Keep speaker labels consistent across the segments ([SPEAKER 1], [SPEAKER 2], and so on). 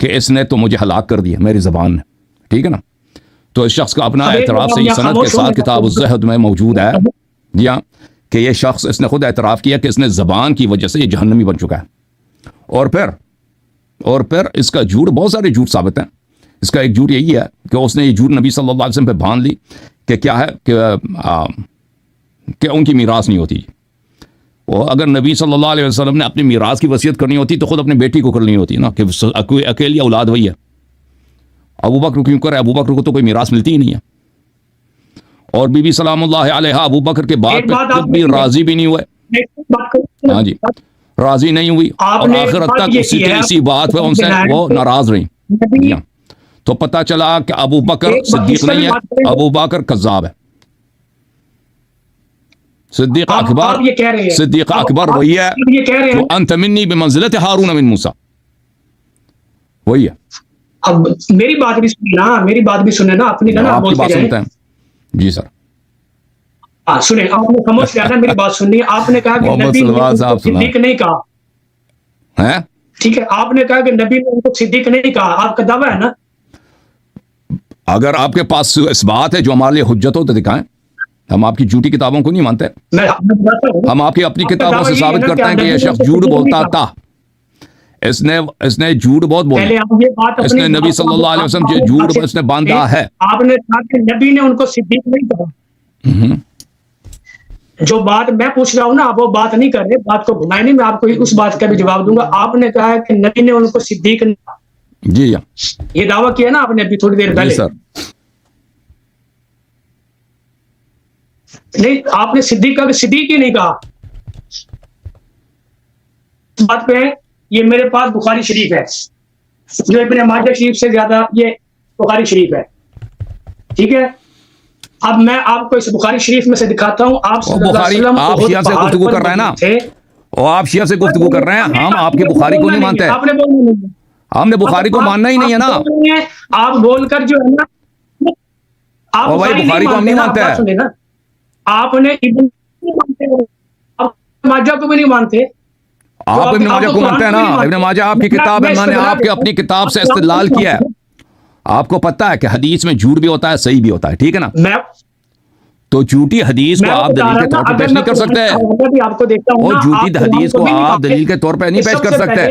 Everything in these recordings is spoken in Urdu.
[SPEAKER 1] کہ اس نے تو مجھے ہلاک کر دیا میری زبان نے. ٹھیک ہے نا. تو اس شخص کا اپنا اعتراف صحیح سند کے ساتھ کتاب الزہد میں موجود ہے. جی ہاں, کہ یہ شخص اس نے خود اعتراف کیا کہ اس نے زبان کی وجہ سے یہ جہنمی بن چکا ہے. اور پھر اس کا جھوٹ, بہت سارے جھوٹ ثابت ہیں. اس کا ایک جھوٹ یہی ہے کہ اس نے یہ جھوٹ نبی صلی اللہ علیہ وسلم پہ باندھ لی کہ کیا ہے کہ ان کی میراث نہیں ہوتی. اور اگر نبی صلی اللہ علیہ وسلم نے اپنی میراث کی وصیت کرنی ہوتی تو خود اپنی بیٹی کو کرنی ہوتی نا, کہ اکیلی اولاد وہی ہے. ابو بکر کیوں کرے؟ ابو بکر کو تو کوئی میراث ملتی ہی نہیں ہے. اور بی بی سلام اللہ علیہ ابو بکر کے بعد پہ خود بھی راضی بھی نہیں ہوئے. ہاں جی, راضی نہیں ہوئی اور آخرت تک اسی بات پہ ان سے وہ ناراض رہی. تو پتہ چلا کہ ابو بکر صدیق نہیں ہے, ابو بکر کذاب ہے. صدیق اکبر وہی ہے جو انت منی بمنزلت ہارون من موسیٰ, وہی ہے.
[SPEAKER 2] اب میری بات بھی سنیں نا, میری بات بھی سنیں نا, اپنی نا
[SPEAKER 1] آپ کی بات سنتے ہیں. جی سر,
[SPEAKER 2] سنیں, آپ نے سمجھ لیا نا میری بات سننی. آپ نے کہا کہ نبی نے صدیق نہیں کہا ہے, ٹھیک ہے. آپ نے کہا کہ نبی نے ان کو صدیق نہیں کہا, آپ کا دعویٰ ہے نا.
[SPEAKER 1] اگر آپ کے پاس اس بات ہے جو ہمارے لیے حجت ہو تو دکھائیں. ہم آپ کی جھوٹی کتابوں کو نہیں مانتے, ہم آپ کی اپنی کتابوں سے ثابت کرتے ہیں کہ یہ شخص جھوٹ بولتا تھا. اس نے جھوٹ بہت بولا. اس نے نبی صلی اللہ علیہ وسلم جو جھوٹ اس نے باندھا ہے.
[SPEAKER 2] آپ نے کہا کہ نبی نے ان کو صدیق نہیں کہا. جو بات میں پوچھ رہا ہوں نا, آپ وہ بات نہیں کر رہے, بات کو گھمائے نہیں. میں آپ کو اس بات کا بھی جواب دوں گا. آپ نے کہا کہ نبی نے ان کو صدیق نہیں کہا.
[SPEAKER 1] جی
[SPEAKER 2] یہ دعویٰ کیا نا آپ نے ابھی تھوڑی دیر پہلے.
[SPEAKER 1] سر
[SPEAKER 2] نہیں, آپ نے صدیق کا صدیق ہی نہیں کہا. بات پہ یہ میرے پاس بخاری شریف ہے, جو ابن ماجہ شریف سے زیادہ یہ بخاری شریف ہے. ٹھیک ہے, اب میں آپ کو اس بخاری شریف میں سے دکھاتا ہوں. آپ
[SPEAKER 1] شیعہ سے گفتگو کر رہے ہیں نا, اور آپ شیعہ سے گفتگو کر رہے ہیں. ہم آپ کی بخاری کو نہیں مانتے. ہم نے بخاری کو ماننا ہی نہیں ہے نا.
[SPEAKER 2] آپ بول کر جو ہے نا, آپ
[SPEAKER 1] بخاری کو ہم نہیں مانتے.
[SPEAKER 2] آپ نے ابن ماجہ کو بھی نہیں مانتے.
[SPEAKER 1] آپ ابن ماجہ کو مانتے ہیں نا. ابن ماجہ آپ کی کتاب ہے, میں نے آپ کے اپنی کتاب سے استدلال کیا ہے. آپ کو پتہ ہے کہ حدیث میں جھوٹ بھی ہوتا ہے, صحیح بھی ہوتا ہے. ٹھیک ہے نا. تو جھوٹی حدیث کو آپ دلیل کے طور پر پیش نہیں کر سکتے, اور جھوٹی حدیث کو آپ دلیل کے طور پہ نہیں پیش کر سکتے.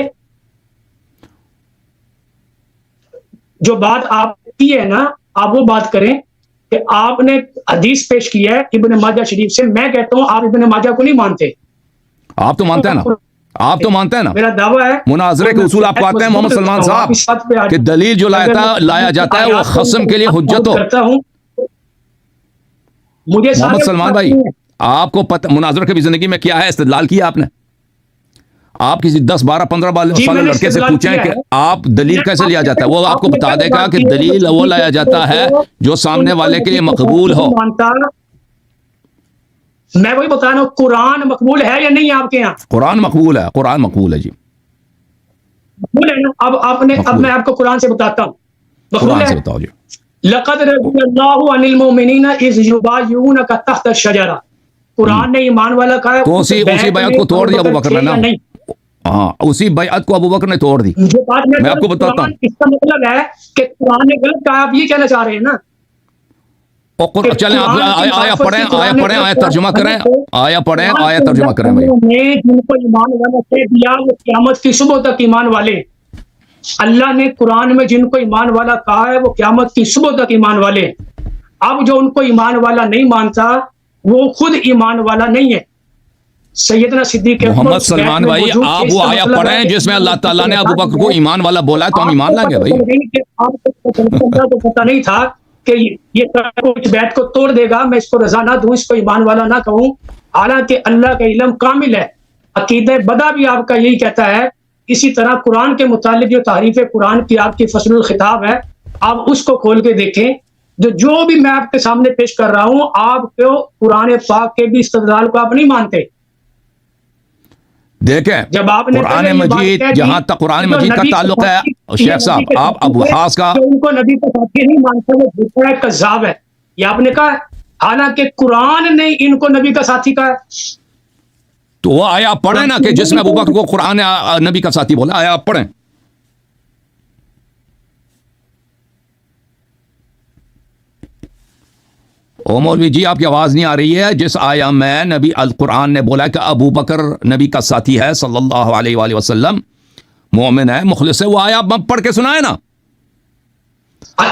[SPEAKER 2] جو بات آپ کی ہے نا, آپ وہ بات کریں کہ آپ نے حدیث پیش کی ہے ابن ماجہ شریف سے. میں کہتا ہوں آپ ابن ماجہ کو نہیں مانتے.
[SPEAKER 1] آپ تو مانتے ہیں نا, آپ تو مانتے ہیں نا.
[SPEAKER 2] میرا دعویٰ ہے,
[SPEAKER 1] مناظرے کے اصول آپ کو آتے ہیں محمد سلمان صاحب, کہ دلیل جو لایا جاتا ہے وہ خصم کے لیے حجت ہو. محمد سلمان بھائی, آپ کو پتہ مناظرہ کی زندگی میں کیا ہے استدلال کیا آپ نے؟ آپ کسی 10 12 15 سال لڑکے سے پوچھیں کہ آپ دلیل کیسے لیا جاتا ہے, وہ آپ کو بتا دے گا کہ دلیل وہ لایا جاتا ہے جو سامنے والے کے لیے مقبول ہو.
[SPEAKER 2] میں وہی بتا رہا ہوں, قرآن مقبول ہے یا نہیں آپ کے یہاں؟
[SPEAKER 1] قرآن مقبول ہے, قرآن مقبول ہے. جی
[SPEAKER 2] مقبول ہے نا. اب میں آپ کو قرآن سے بتاتا ہوں.
[SPEAKER 1] قرآن سے بتاؤ. جی
[SPEAKER 2] لقد رضی اللہ عن المؤمنین اذ یبایعونک تحت الشجرہ. قرآن نے ایمان والا کہا ہے,
[SPEAKER 1] تو اسی بیعت کو توڑ دیا ابو بکر نے نا. ہاں, اسی بیعت کو ابو بکر نے توڑ دی. میں آپ کو بتاتا ہوں,
[SPEAKER 2] اس کا مطلب ہے کہ قرآن نے غلط کہا. آپ یہ کہنا چاہ رہے ہیں نا.
[SPEAKER 1] چلیں آپ آیا پڑھیں, آیا ترجمہ کریں, آیا پڑھیں, آیا ترجمہ کریں.
[SPEAKER 2] جن کو ایمان والا کہہ دیا وہ قیامت کی صبح تک ایمان والے. اللہ نے قرآن میں جن کو ایمان والا کہا ہے وہ قیامت کی صبح تک ایمان والے. اب جو ان کو ایمان والا نہیں مانتا وہ خود ایمان والا نہیں ہے. سیدنا صدیق
[SPEAKER 1] محمد سلمان بھائی, آپ وہ آیا پڑھیں جس میں اللہ تعالیٰ نے ابو بکر کو ایمان والا بولا ہے, تو ہم ایمان لائیں گے بھائی.
[SPEAKER 2] تو پتہ نہیں تھا کہ یہ بیت کو توڑ دے گا, میں اس کو رضا نہ دوں, اس کو ایمان والا نہ کہوں. حالانکہ اللہ کا علم کامل ہے. عقیدہ بدا بھی آپ کا یہی کہتا ہے. اسی طرح قرآن کے متعلق جو تحریف قرآن کی آپ کی فصل الخطاب ہے, آپ اس کو کھول کے دیکھیں. جو بھی میں آپ کے سامنے پیش کر رہا ہوں, آپ کو قرآن پاک کے بھی استدلال کو آپ نہیں مانتے.
[SPEAKER 1] دیکھیں, جب آپ نے قرآن مجید, جہاں تک قرآن مجید کا تعلق ہے شیخ صاحب, آپ ابو حاس کا
[SPEAKER 2] ان کو نبی کا ساتھی نہیں مانتے, وہ جھوٹا ہے, کذاب ہے. یہ آپ نے کہا, حالانکہ قرآن نے ان کو نبی کا ساتھی کہا.
[SPEAKER 1] تو وہ آیا پڑھیں نا کہ جس میں ابو بکر کو قرآن نبی کا ساتھی بولا, آیا پڑھیں. او مولوی جی آپ کی آواز نہیں آ رہی ہے. جس آیا میں نبی القرآن نے بولا کہ ابو بکر نبی کا ساتھی ہے صلی اللہ علیہ وآلہ وسلم, مومن ہے, مخلص ہے, وہ آیا آپ پڑھ کے سنائے نا.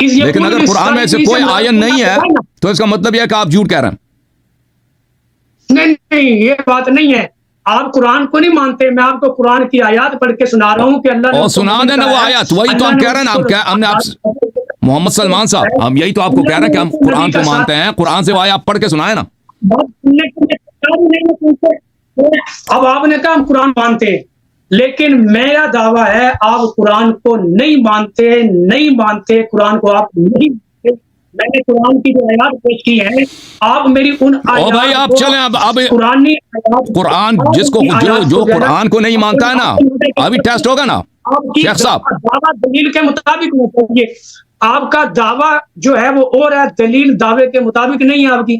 [SPEAKER 1] لیکن اگر قرآن میں سے کوئی آیت نہیں ہے تو اس کا مطلب یہ ہے کہ آپ جھوٹ کہہ رہے ہیں.
[SPEAKER 2] نہیں یہ بات نہیں ہے. آپ قرآن کو نہیں مانتے, میں آپ کو قرآن کی آیات پڑھ کے سنا رہا ہوں کہ اللہ نے
[SPEAKER 1] اور سنا دیں نا وہ آیات, وہی تو ہم کہہ رہے ہیں نا. ہم نے آپ محمد سلمان صاحب, ہم یہی تو آپ کو کہہ رہے ہیں کہ ہم قرآن کو مانتے ہیں. قرآن سے وہ آیات پڑھ کے سنائے نا.
[SPEAKER 2] اب آپ نے کہا ہم قرآن مانتے ہیں, لیکن میرا دعویٰ ہے آپ قرآن کو نہیں مانتے قرآن کو آپ نہیں مانتے. میں نے قرآن کی جو آیات پیش کی ہے, آپ میری ان
[SPEAKER 1] او بھائی آپ چلیں اب قرآن جس کو جو قرآن کو نہیں مانتا ہے نا, ابھی ٹیسٹ ہوگا نا شیخ صاحب.
[SPEAKER 2] دعویٰ دلیل کے مطابق ہونا چاہیے. آپ کا دعویٰ جو ہے وہ اور ہے, دلیل دعوے کے مطابق نہیں ہے. آپ کی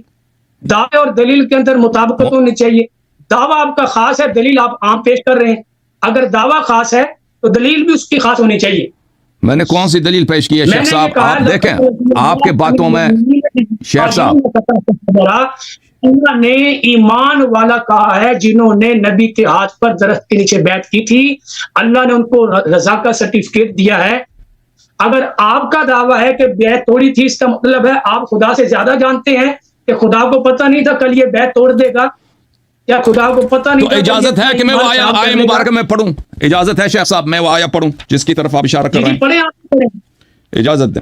[SPEAKER 2] دعوے اور دلیل کے اندر مطابقت ہونی چاہیے. دعویٰ آپ کا خاص ہے, دلیل آپ عام پیش کر رہے ہیں. اگر دعویٰ خاص ہے تو دلیل بھی اس کی خاص ہونی چاہیے.
[SPEAKER 1] میں نے کون سی دلیل پیش کی ہے شیخ صاحب؟ آپ دیکھیں آپ کے باتوں میں شیخ صاحب,
[SPEAKER 2] اللہ نے ایمان والا کہا ہے جنہوں نے نبی کے ہاتھ پر درخت کے نیچے بیعت کی تھی, اللہ نے ان کو رضا کا سرٹیفکیٹ دیا ہے. اگر آپ کا دعویٰ ہے کہ بیعت توڑی تھی, اس کا مطلب ہے آپ خدا سے زیادہ جانتے ہیں کہ خدا کو پتہ نہیں تھا کل یہ بیعت توڑ دے گا, یا خدا کو پتہ نہیں
[SPEAKER 1] تو اجازت ہے کہ میں وہ آیہ مبارکہ میں پڑھوں؟ اجازت ہے شیخ صاحب میں وہ آیہ پڑھوں جس کی طرف آپ اشارہ کر رہے ہیں؟ اجازت دیں.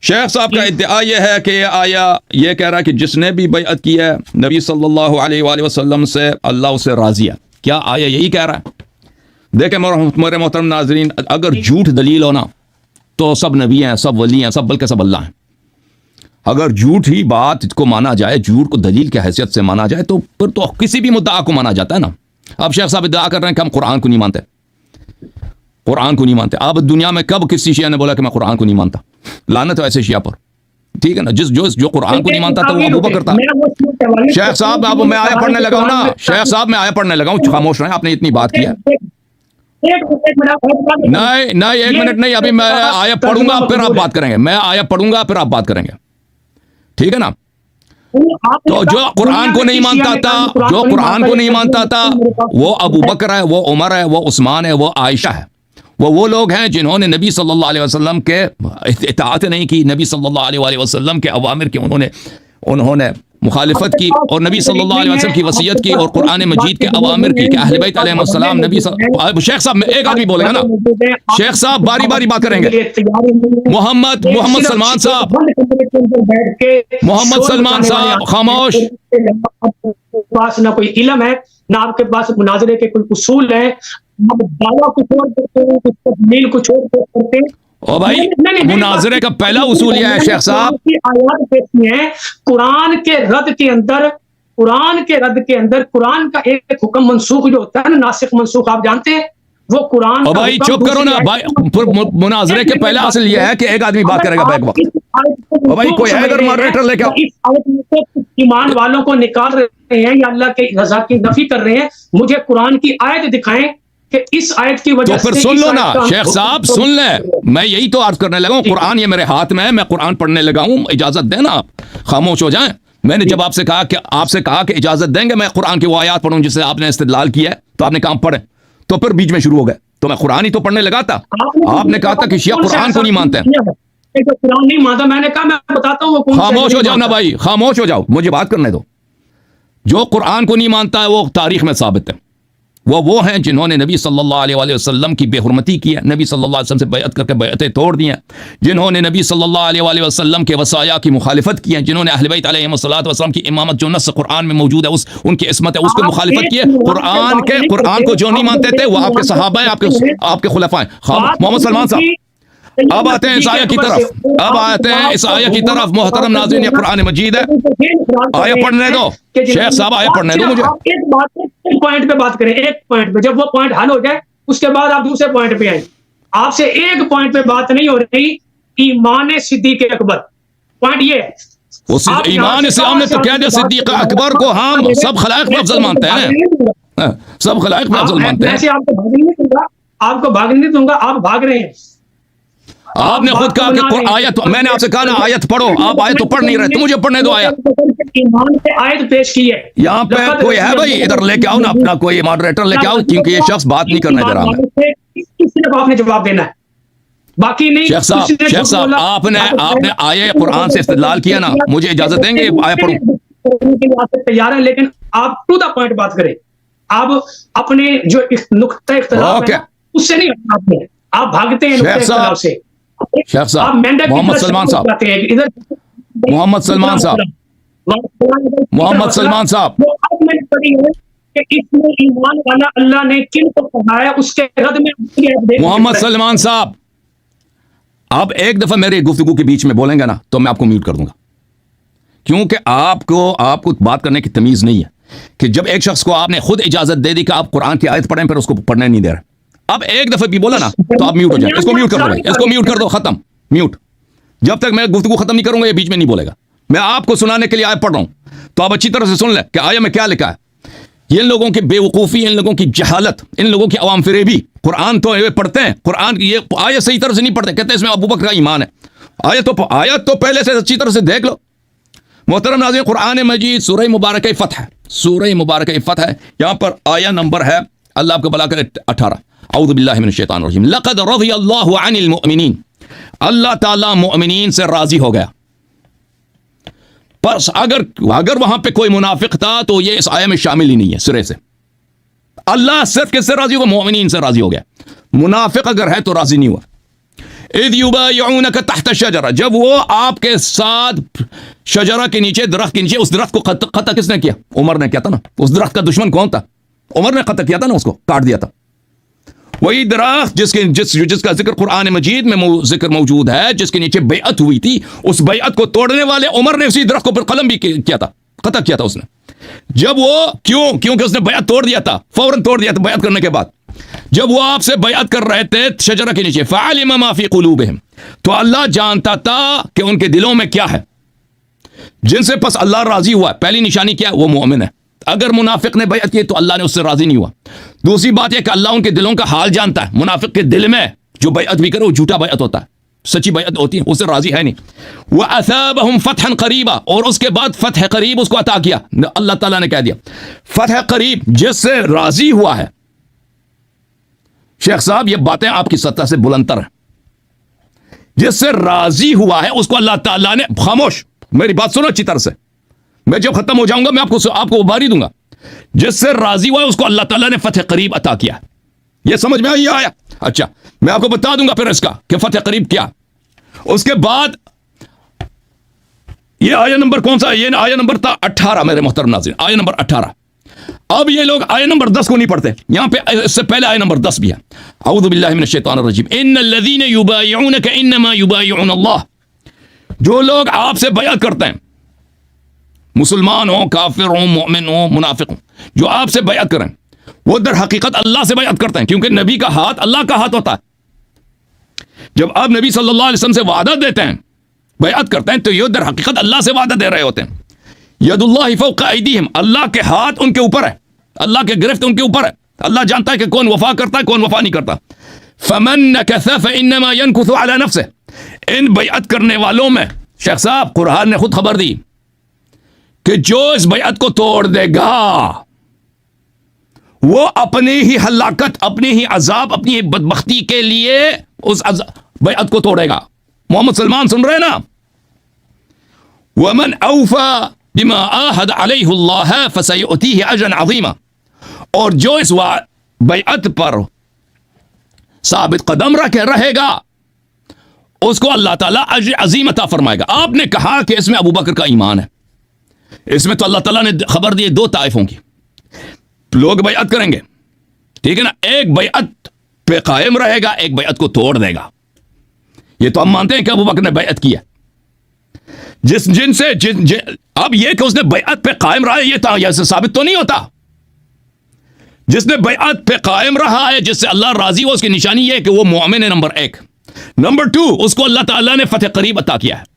[SPEAKER 1] شیخ صاحب کا ادعا یہ ہے کہ یہ آیہ یہ کہہ رہا ہے کہ جس نے بھی بیعت کی ہے نبی صلی اللہ علیہ وآلہ وسلم سے, اللہ اسے راضی ہے. کیا آیہ یہی کہہ رہا ہے؟ دیکھیں میرے محترم ناظرین, اگر جھوٹ دلیل ہونا تو سب نبی ہیں, سب ولی ہیں, سب بلکہ سب اللہ ہیں. اگر جھوٹ ہی بات کو مانا جائے, جھوٹ کو دلیل کی حیثیت سے مانا جائے, تو پھر تو کسی بھی مدعا کو مانا جاتا ہے نا. اب شیخ صاحب ادعا کر رہے ہیں کہ ہم قرآن کو نہیں مانتے, قرآن کو نہیں مانتے. اب دنیا میں کب کسی شیعہ نے بولا کہ میں قرآن کو نہیں مانتا؟ لعنت ہے ایسے شیعہ پر, ٹھیک ہے نا. جو قرآن کو نہیں مانتا تھا وہ ابو بکر تھا. شیخ صاحب اب میں آیہ پڑھنے لگا ہوں نا, شیخ صاحب میں آیہ پڑھنے لگا ہوں, خاموش رہیں, آپ نے اتنی بات کی ہے. نہیں ایک منٹ نہیں, ابھی میں آیہ پڑھوں گا پھر آپ بات کریں گے. میں آیہ پڑھوں گا پھر آپ بات کریں گے, ٹھیک ہے نا. تو جو قرآن کو نہیں مانتا تھا, جو قرآن کو نہیں مانتا تھا, وہ ابو بکر ہے, وہ عمر ہے, وہ عثمان ہے, وہ عائشہ ہے. وہ لوگ ہیں جنہوں نے نبی صلی اللہ علیہ وسلم کے اطاعت نہیں کی, نبی صلی اللہ علیہ وآلہ وسلم کے اوامر کی انہوں نے مخالفت کی, اور نبی صلی اللہ علیہ وسلم کی وصیت کی, اور قرآن مجید کے اوامر کی کہ اہل بیت علیہ السلام نبی شیخ صاحب ایک آدمی بولے گا نا, شیخ صاحب باری باری بات کریں گے. محمد سلمان صاحب, محمد سلمان صاحب خاموش.
[SPEAKER 2] پاس نہ کوئی علم ہے, نہ آپ کے پاس مناظرے کے کوئی اصول ہیں. دعویٰ کچھ اور کرتے ہیں, دلیل کچھ اور کرتے ہیں.
[SPEAKER 1] او بھائی مناظرے کا پہلا اصول یہ ہے شیخ صاحب,
[SPEAKER 2] آیات پیش ہیں قرآن کے رد کے اندر, قرآن کا ایک حکم منسوخ جو ہوتا ہے نا, ناسخ منسوخ, آپ جانتے ہیں وہ قرآن.
[SPEAKER 1] او بھائی چپ کرو نا بھائی, مناظرے کے پہلا اصل یہ ہے کہ ایک آدمی بات کرے گا بیک وقت. او بھائی کوئی ہے اگر ماڈریٹر لے کے
[SPEAKER 2] ایمان والوں کو نکال رہے ہیں یا اللہ کی رضا کی نفی کر رہے ہیں. مجھے قرآن کی آیت دکھائیں کہ اس آیت کی وجہ سے.
[SPEAKER 1] تو پھر سن لو نا شیخ صاحب, سن لیں, میں یہی تو عرض کرنے لگا ہوں. قرآن یہ میرے ہاتھ میں ہے, میں قرآن پڑھنے لگا ہوں, اجازت دیں نا, آپ خاموش ہو جائیں. میں نے جب آپ سے کہا کہ اجازت دیں گے میں قرآن کی وہ آیات پڑھوں جس سے آپ نے استدلال کیا ہے, تو آپ نے کام پڑھے, تو پھر بیچ میں شروع ہو گئے. تو میں قرآن ہی تو پڑھنے لگا تھا. آپ نے کہا تھا کہ شیعہ قرآن کو نہیں مانتے ہیں.
[SPEAKER 2] قرآن نہیں مانتا, میں نے کہا میں بتاتا ہوں.
[SPEAKER 1] خاموش ہو جاؤ نا بھائی, خاموش ہو جاؤ, مجھے بات کرنے دو. جو قرآن کو نہیں مانتا ہے وہ تاریخ میں ثابت ہے. وہ ہیں جنہوں نے نبی صلی اللہ علیہ وآلہ وسلم کی بے حرمتی کی ہے, نبی صلی اللہ علیہ وسلم سے بیعت کر کے بیعتیں توڑ دی ہیں, جنہوں نے نبی صلی اللہ علیہ وآلہ وسلم کے وصایا کی مخالفت کی ہے, جنہوں نے اہل بیت علیہ السلام کی امامت جو نص قرآن میں موجود ہے ان کی عصمت ہے اس کو مخالفت کی ہے. قرآن کو جو نہیں مانتے تھے وہ آپ کے صحابہ ہیں, آپ کے خلفاء ہیں. محمد سلمان صاحب اب آتے ہیں اس آیہ کی طرف, محترم ناظرین, یہ قرآن مجید ہے, آیہ پڑھنے دو شیخ صاحب, آیہ پڑھنے دو مجھے.
[SPEAKER 2] ایک پوائنٹ پہ بات کریں, ایک پوائنٹ پہ, جب وہ پوائنٹ حل ہو جائے اس کے بعد آپ دوسرے پوائنٹ پہ آئیں. آپ سے ایک پوائنٹ پہ بات نہیں ہو رہی, ایمان صدیق اکبر. پوائنٹ یہ ہے
[SPEAKER 1] ایمان سے ہم نے تو کہہ دیا صدیق اکبر کو ہم سب خلائق میں افضل مانتے ہیں, سب خلائق میں افضل مانتے ہیں.
[SPEAKER 2] ایسے آپ کو بھاگنے نہیں دوں گا, آپ کو بھاگنے نہیں دوں گا, آپ بھاگ رہے ہیں.
[SPEAKER 1] آپ نے خود کہا کہ آیت، میں نے آپ سے کہا نا آیت پڑھو، آپ آیت تو پڑھ نہیں رہے، تو مجھے پڑھنے دو آیت۔
[SPEAKER 2] ایمان پہ آیت پیش کی ہے
[SPEAKER 1] یہاں پہ کوئی ہے بھائی، ادھر لے کے آؤ نا اپنا کوئی ماڈریٹر لے کے آؤ، کیونکہ یہ شخص بات نہیں کرنے دے رہا ہمیں۔
[SPEAKER 2] صرف آپ نے جواب دینا ہے، باقی نہیں۔
[SPEAKER 1] شیخ صاحب آپ نے آیے قرآن سے استدلال کیا نا، مجھے اجازت دیں گے آیت پڑھوں؟
[SPEAKER 2] تیار ہے، لیکن آپ ٹو دا پوائنٹ بات کریں، آپ اپنے جو نقطہ اختلاف ہے اس سے نہیں ہٹنا، آپ بھاگتے ہیں نقطہ اختلاف سے۔
[SPEAKER 1] شیخ صاحب محمد سلمان صاحب، محمد سلمان صاحب، محمد سلمان صاحب،
[SPEAKER 2] اس میں ایمان والا اللہ نے کن کو پڑھایا، اس کے رد میں
[SPEAKER 1] محمد سلمان صاحب آپ ایک دفعہ میرے گفتگو کے بیچ میں بولیں گے نا تو میں آپ کو میوٹ کر دوں گا، کیونکہ آپ کو بات کرنے کی تمیز نہیں ہے کہ جب ایک شخص کو آپ نے خود اجازت دے دی کہ آپ قرآن کی آیت پڑھیں، پھر اس کو پڑھنے نہیں دے رہے، اب ایک دفعہ بھی بولا نا تو آپ میوٹ ہو جائیں۔ اس کو میوٹ کر دو بھائی، اس کو میوٹ کر دو، ختم، میوٹ۔ جب تک میں گفتگو ختم نہیں کروں گا یہ بیچ میں نہیں بولے گا۔ میں آپ کو سنانے کے لیے آیت پڑھ رہا ہوں تو آپ اچھی طرح سے سن لیں کہ آیت میں کیا لکھا ہے۔ یہ ان لوگوں کی بے وقوفی، ان لوگوں کی جہالت، ان لوگوں کی عوام فریبی، قرآن تو پڑھتے ہیں، قرآن کی یہ آیت صحیح طرح سے نہیں پڑھتے، کہتے ہیں اس میں ابو بکر کا ایمان ہے۔ آیت تو پہلے سے اچھی طرح سے دیکھ لو۔ محترم ناظرین، قرآن مجید سورہ مبارکہ فتح ہے، سورہ مبارکہ فتح ہے، یہاں پر آیہ نمبر ہے، اللہ آپ کو بلا کرے 18، اعوذ باللہ من الشیطان الرجیم، لقد رضی اللہ عن المؤمنین، اللہ تعالیٰ مؤمنین سے راضی ہو گیا۔ بس اگر وہاں پہ کوئی منافق تھا تو یہ اس آیہ میں شامل ہی نہیں ہے سرے سے۔ اللہ صرف کس سے راضی ہوا؟ مومنین سے راضی ہو گیا۔ منافق اگر ہے تو راضی نہیں ہوا۔ اذ یبایعونک تحت الشجرہ، جب وہ آپ کے ساتھ شجرہ کے نیچے، درخت کے نیچے، اس درخت کو قطع کس نے کیا؟ عمر نے کیا تھا نا۔ اس درخت کا دشمن کون تھا؟ عمر نے قطع کیا تھا نا، اس کو کاٹ دیا تھا۔ وہی درخت جس کا ذکر قرآن مجید میں ذکر موجود ہے، جس کے نیچے بیعت ہوئی تھی، اس بیعت کو توڑنے والے عمر نے اسی درخت کو پر قلم بھی کیا تھا، قطع کیا تھا اس نے۔ جب وہ کیونکہ اس نے بیعت توڑ دیا تھا، فوراً توڑ دیا تھا بیعت کرنے کے بعد۔ جب وہ آپ سے بیعت کر رہے تھے شجرہ کے نیچے، فعلم ما فی قلوبہم، تو اللہ جانتا تھا کہ ان کے دلوں میں کیا ہے، جن سے پس اللہ راضی ہوا۔ پہلی نشانی کیا ہے؟ وہ مومن ہے۔ اگر منافق نے بیعت کی تو اللہ نے اس سے راضی نہیں ہوا۔ دوسری بات یہ کہ اللہ ان کے دلوں کا حال جانتا ہے۔ منافق کے دل میں جو بیعت بھی کرے وہ جھوٹا بیعت ہوتا ہے، سچی بیعت ہوتی ہے، اس سے راضی ہے نہیں۔ وَأَثَابَهُمْ فَتْحًا قَرِيبًا، اور اس کے بعد فتح قریب اس کو عطا کیا۔ اللہ تعالیٰ نے کہہ دیا فتح قریب، جس سے راضی ہوا ہے۔ شیخ صاحب یہ باتیں آپ کی سطح سے بلندتر ہیں۔ جس سے راضی ہوا ہے اس کو اللہ تعالیٰ نے، خاموش میری بات سنو اچھی طرح سے، میں جب ختم ہو جاؤں گا میں آپ کو اباری دوں گا۔ جس سے راضی ہوا ہے اس کو اللہ تعالیٰ نے فتح قریب عطا کیا۔ یہ سمجھ میں آیا؟ اچھا میں آپ کو بتا دوں گا پھر اس کا کہ فتح قریب کیا۔ اس کے بعد یہ آیہ نمبر کون سا ہے؟ یہ آیہ نمبر تھا 18 میرے محترم ناظرین، آیہ نمبر 18۔ اب یہ لوگ آیہ نمبر 10 کو نہیں پڑھتے، یہاں پہ اس سے پہلے آیہ نمبر 10 بھی ہے۔ اعوذ باللہ من الشیطان الرجیم، ان الذین یبایعونک انما یبایعون اللہ، جو لوگ آپ سے بیعت کرتے ہیں، مسلمان ہوں، کافر ہوں، مومن ہوں، منافق ہوں، جو آپ سے بیعت کریں وہ در حقیقت اللہ سے بیعت کرتے ہیں، کیونکہ نبی کا ہاتھ اللہ کا ہاتھ ہوتا ہے۔ جب آپ نبی صلی اللہ علیہ وسلم سے وعدہ دیتے ہیں، بیعت کرتے ہیں، تو یہ در حقیقت اللہ سے وعدہ دے رہے ہوتے ہیں۔ ید اللہ فوق ایدیہم، اللہ کے ہاتھ ان کے اوپر ہے، اللہ کے گرفت ان کے اوپر ہے۔ اللہ جانتا ہے کہ کون وفا کرتا ہے، کون وفا نہیں کرتا۔ فمن نکث فانما ينکث علی نفسہ، ان بیعت کرنے والوں میں شیخ صاحب قرآن نے خود خبر دی کہ جو اس بیعت کو توڑ دے گا وہ اپنی ہی ہلاکت، اپنی ہی عذاب، اپنی ہی بدبختی کے لیے اس بیعت کو توڑے گا۔ محمد سلمان سن رہے نا؟ وَمَنْ أَوْفَى بِمَا عَاهَدَ عَلَيْهُ اللَّهَ فَسَيُؤْتِيهِ أَجْرًا عَظِيمًا، اور جو اس بیعت پر ثابت قدم رہے گا اس کو اللہ تعالیٰ اجر عظیم عطا فرمائے گا۔ آپ نے کہا کہ اس میں ابو بکر کا ایمان ہے، اس میں تو اللہ تعالیٰ نے خبر دی دو طائفوں کی، لوگ بیعت کریں گے، ٹھیک ہے نا، ایک بیعت پہ قائم رہے گا، ایک بیعت کو توڑ دے گا۔ یہ تو ہم مانتے ہیں کہ ابو بکر نے بیعت کی ہے، اب یہ کہ اس نے بیعت پہ قائم رہا ہے یہ ثابت تو نہیں ہوتا۔ جس نے بیعت پہ قائم رہا ہے، جس سے اللہ راضی ہو، اس کی نشانی یہ ہے کہ وہ مومن ہے، نمبر 1۔ نمبر 2، اس کو اللہ تعالیٰ نے فتح قریب عطا کیا ہے۔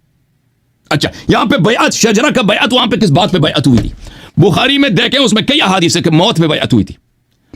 [SPEAKER 1] اچھا یہاں پہ بیعت، شجرہ کا بیعت وہاں پہ کس بات پہ بیعت ہوئی تھی؟ بخاری میں دیکھیں، اس میں کئی احادیث ہے کہ موت پہ بیعت ہوئی تھی۔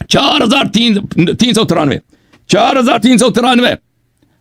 [SPEAKER 1] 4393, 4393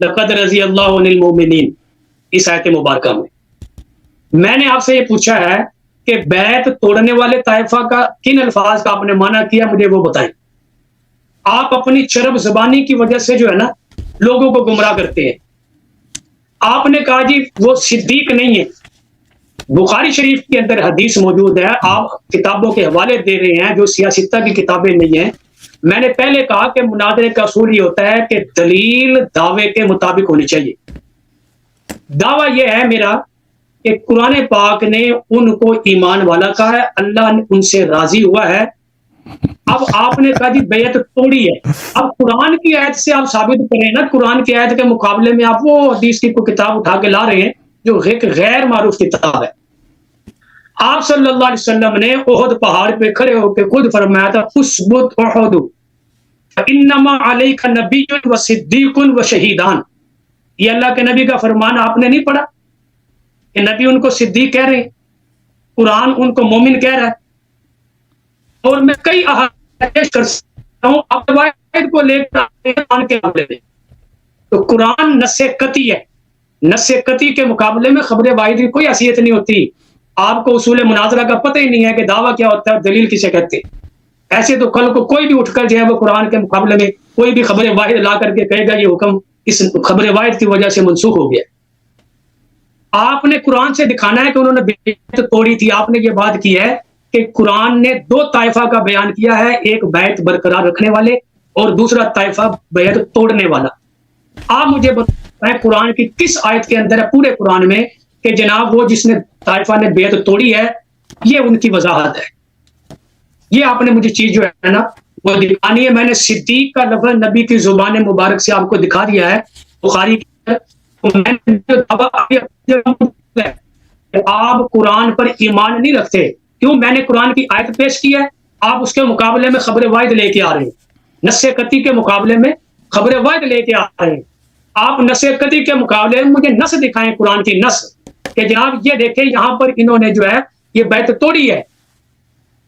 [SPEAKER 2] لقد رضی اللہ عن المؤمنین، اس آیت مبارکہ میں نے آپ سے یہ پوچھا ہے کہ بیعت توڑنے والے طائفہ کا کن الفاظ کا آپ نے معنی کیا، مجھے وہ بتائیں۔ آپ اپنی چرب زبانی کی وجہ سے جو ہے نا لوگوں کو گمراہ کرتے ہیں۔ آپ نے کہا جی وہ صدیق نہیں ہے، بخاری شریف کے اندر حدیث موجود ہے، آپ کتابوں کے حوالے دے رہے ہیں جو سیاستہ کی کتابیں نہیں ہیں۔ میں نے پہلے کہا کہ مناظرے کا اصول یہ ہوتا ہے کہ دلیل دعوے کے مطابق ہونی چاہیے۔ دعویٰ یہ ہے میرا کہ قرآن پاک نے ان کو ایمان والا کہا ہے، اللہ نے ان سے راضی ہوا ہے۔ اب آپ نے کہا جی بیعت توڑی ہے، اب قرآن کی آیت سے آپ ثابت کریں نا، قرآن کی آیت کے مقابلے میں آپ وہ حدیث کی کوئی کتاب اٹھا کے لا رہے ہیں جو ایک غیر معروف کتاب ہے۔ آپ صلی اللہ علیہ وسلم نے احد پہاڑ پہ کھڑے ہو کے خود فرمایا تھا اثبت احد فانما علیک نبی و صدیق و شہیدان۔ یہ اللہ کے نبی کا فرمان آپ نے نہیں پڑھا کہ نبی ان کو صدیق کہہ رہے ہیں، قرآن ان کو مومن کہہ رہا ہے، اور میں کئی احادیث پیش کر سکتا ہوں آپ روایت کو لے کر قرآن کے مقابلے میں۔ تو قرآن نص قطعی ہے، نص قطعی کے مقابلے میں خبر واحد کی کوئی حیثیت نہیں ہوتی۔ آپ کو اصول مناظرہ کا پتہ ہی نہیں ہے کہ دعویٰ کیا ہوتا ہے، دلیل کسے کہتے ہیں۔ ایسے تو کل کو کوئی بھی اٹھ کر جو ہے وہ قرآن کے مقابلے میں کوئی بھی خبر واحد لا کر کے کہے گا یہ حکم اس خبر واحد کی وجہ سے منسوخ ہو گیا۔ آپ نے قرآن سے دکھانا ہے کہ انہوں نے بیعت توڑی تھی۔ آپ نے یہ بات کی ہے کہ قرآن نے دو طائفہ کا بیان کیا ہے، ایک بیعت برقرار رکھنے والے اور دوسرا طائفہ بیعت توڑنے والا۔ آپ مجھے بتائیں قرآن کی کس آیت کے اندر ہے پورے قرآن میں کہ جناب وہ جس نے طائفہ نے بیعت توڑی ہے یہ ان کی وضاحت ہے۔ یہ آپ نے مجھے چیز جو ہے نا وہ دکھانی ہے۔ میں نے صدیق کا لفظ نبی کی زبان مبارک سے آپ کو دکھا دیا ہے بخاری کے اندر۔ آپ قرآن پر ایمان نہیں رکھتے، کیوں؟ میں نے قرآن کی آیت پیش کی ہے، آپ اس کے مقابلے میں خبر واحد لے کے آ رہے ہیں، نص قطعی کے مقابلے میں خبر واحد لے کے آ رہے ہیں۔ آپ نص قطعی کے مقابلے میں مجھے نص دکھائیں، قرآن کی نص کہ جناب یہ دیکھیں یہاں پر انہوں نے جو ہے یہ بیعت توڑی ہے۔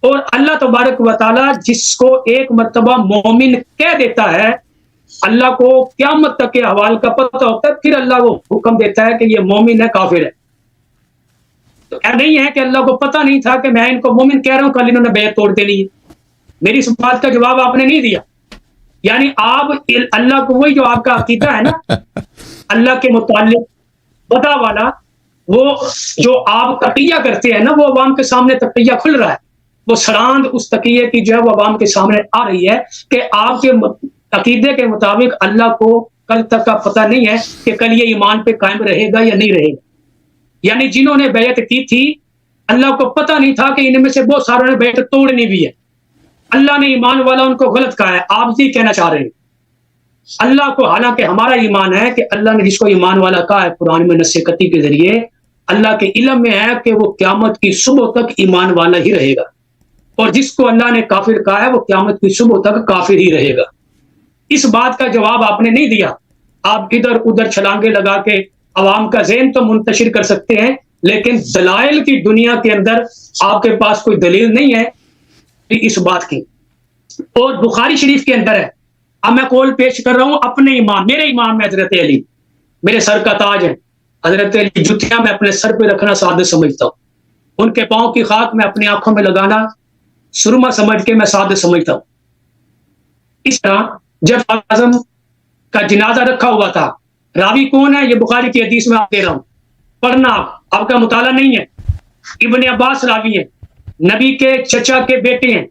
[SPEAKER 2] اور اللہ تبارک و تعالیٰ جس کو ایک مرتبہ مومن کہہ دیتا ہے، اللہ کو قیامت تک کے احوال کا پتہ ہوتا ہے، پھر اللہ وہ حکم دیتا ہے کہ یہ مومن ہے کافر ہے۔ تو نہیں ہے کہ اللہ کو پتہ نہیں تھا کہ میں ان کو مومن کہہ رہا ہوں، کل انہوں نے بیعت توڑ دینی ہے۔ میری اس بات کا جواب آپ نے نہیں دیا۔ یعنی آپ اللہ کو وہی جو آپ کا عقیدہ ہے نا اللہ کے متعلق پتہ والا، وہ جو آپ تقیہ کرتے ہیں نا، وہ عوام کے سامنے تقیہ کھل رہا ہے، وہ سراند اس تقیے کی جو ہے وہ عوام کے سامنے آ رہی ہے کہ آپ کے عقیدے کے مطابق اللہ کو کل تک کا پتہ نہیں ہے کہ کل یہ ایمان پہ قائم رہے گا یا نہیں رہے گا۔ یعنی جنہوں نے بیعت کی تھی اللہ کو پتہ نہیں تھا کہ ان میں سے بہت ساروں نے بیعت توڑنی بھی ہے، اللہ نے ایمان والا ان کو غلط کہا ہے۔ آپ یہ کہنا چاہ رہے ہیں اللہ کو، حالانکہ ہمارا ایمان ہے کہ اللہ نے جس کو ایمان والا کہا ہے قرآن میں نص قطعی کے ذریعے، اللہ کے علم میں ہے کہ وہ قیامت کی صبح تک ایمان والا ہی رہے گا، اور جس کو اللہ نے کافر کہا ہے وہ قیامت کی صبح تک کافر ہی رہے گا۔ اس بات کا جواب آپ نے نہیں دیا۔ آپ ادھر ادھر چھلانگے لگا کے عوام کا ذہن تو منتشر کر سکتے ہیں، لیکن دلائل کی دنیا کے اندر آپ کے پاس کوئی دلیل نہیں ہے اس بات کی۔ اور بخاری شریف کے اندر ہے، اب میں قول پیش کر رہا ہوں اپنے امام، میرے امام میں حضرت علی، میرے سر کا تاج ہے حضرت علی، جتیاں میں اپنے سر پہ رکھنا سعادت سمجھتا ہوں، ان کے پاؤں کی خاک میں اپنی آنکھوں میں لگانا سرما سمجھ کے میں سعادت سمجھتا ہوں۔ اس طرح جب اعظم کا جنازہ رکھا ہوا تھا، راوی کون ہے یہ بخاری کی حدیث میں آپ دے رہا ہوں، پڑھنا آپ کا مطالعہ نہیں ہے۔ ابن عباس راوی ہیں، نبی کے چچا کے بیٹے ہیں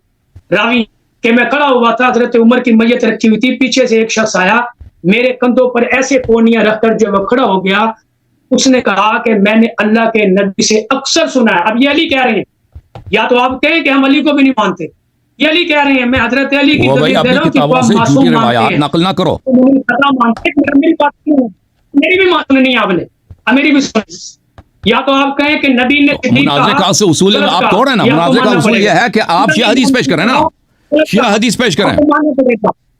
[SPEAKER 2] راوی، کہ میں کھڑا ہوا تھا، حضرت عمر کی میت رکھی ہوئی تھی، پیچھے سے ایک شخص آیا، میرے کندھوں پر ایسے پونیاں رکھ کر جو وہ کھڑا ہو گیا، اس نے کہا کہ میں نے اللہ کے نبی سے اکثر سنا ہے۔ اب یہ علی کہہ رہے ہیں، یا تو آپ کہیں کہ ہم علی کو بھی نہیں مانتے، یہ علی کہہ رہے ہیں میں حضرت علی کی دلیل دے رہا ہوں کہ آپ معصوم مانتے ہیں،
[SPEAKER 1] نقل نہ کرو،
[SPEAKER 2] میری بات میری بھی مان نہیں آپ نے، میری بھی سن۔ یا تو آپ کہیں کہ نبی نے
[SPEAKER 1] مناظرے کا اصول آپ توڑ رہے ہیں نا، مناظرے کا اصول یہ ہے کہ آپ شیعہ حدیث پیش کریں نا، شیعہ حدیث پیش کریں۔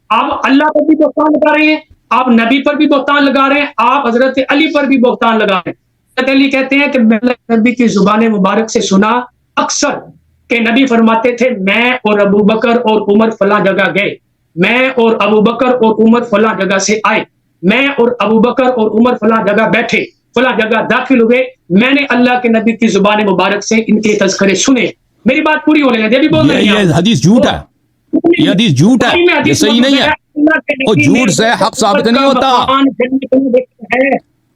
[SPEAKER 2] آپ اللہ پر بھی بہتان لگا رہے ہیں، آپ نبی پر بھی بہتان لگا رہے ہیں، آپ حضرت علی پر بھی بہتان لگا رہے ہیں۔ حضرت علی کہتے ہیں کہ میں نبی کی زبان مبارک سے سنا اکثر کہ نبی فرماتے تھے میں اور ابو بکر اور عمر فلاں جگہ گئے، میں اور ابو بکر اور عمر فلاں جگہ سے آئے، میں اور ابو بکر اور عمر فلاں جگہ بیٹھے، فلاں جگہ داخل ہوئے، میں نے اللہ کے نبی کی زبان مبارک سے ان کے تذکرے سنے. میری بات پوری ہونے لگی، ابھی بول رہے ہیں
[SPEAKER 1] یہ حدیث جھوٹ ہے، یہ حدیث جھوٹ ہے، یہ صحیح نہیں ہے. وہ جھوٹ سے حق ثابت نہیں ہوتا.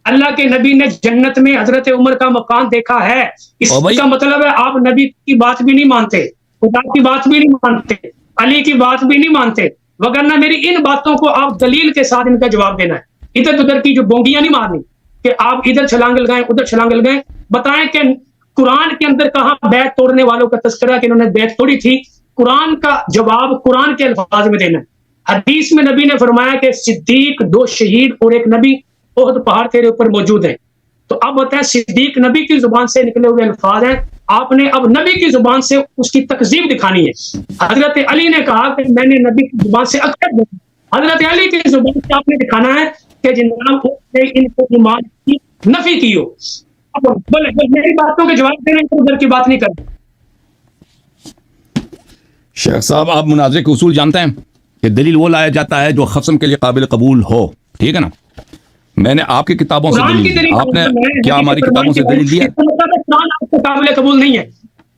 [SPEAKER 2] اللہ کے نبی نے جنت میں حضرت عمر کا مقام دیکھا ہے. اس کا مطلب ہے آپ نبی کی بات بھی نہیں مانتے، خدا کی بات بھی نہیں مانتے، علی کی بات بھی نہیں مانتے، وگرنہ میری ان باتوں کو آپ دلیل کے ساتھ ان کا جواب دینا ہے. ادھر ادھر کی جو بونگیاں نہیں مارنی کہ آپ ادھر چھلانگ لگائیں ادھر چھلانگ لگائیں. بتائیں کہ قرآن کے اندر کہاں بیعت توڑنے والوں کا تذکرہ کہ انہوں نے بیعت توڑی تھی. قرآن کا جواب قرآن کے الفاظ میں دینا. حدیث میں نبی نے فرمایا کہ صدیق، 2 شہید اور 1 نبی احد پہاڑ تیرے اوپر موجود ہیں. تو اب ہوتا ہے صدیق نبی کی زبان سے نکلے ہوئے الفاظ ہیں، آپ نے اب نبی کی زبان سے اس کی تکذیب دکھانی ہے. حضرت علی نے کہا کہ میں نے نبی کی زبان سے اکثر دیکھا. حضرت علی کی زبان سے آپ نے دکھانا ہے کہ جناب نے ان کو ایمان کی نفی کی ہو. اب میری باتوں کے جواب دینے ادھر کی بات نہیں کرتے.
[SPEAKER 1] شیخ صاحب آپ مناظرے کے اصول جانتے ہیں کہ دلیل وہ لایا جاتا ہے جو خصم کے لیے قابل قبول ہو. ٹھیک ہے نا؟ میں نے آپ کی کتابوں سے دلیل دی، آپ نے کیا ہماری کتابوں سے دلیل دیا؟
[SPEAKER 2] قابل قبول نہیں ہے،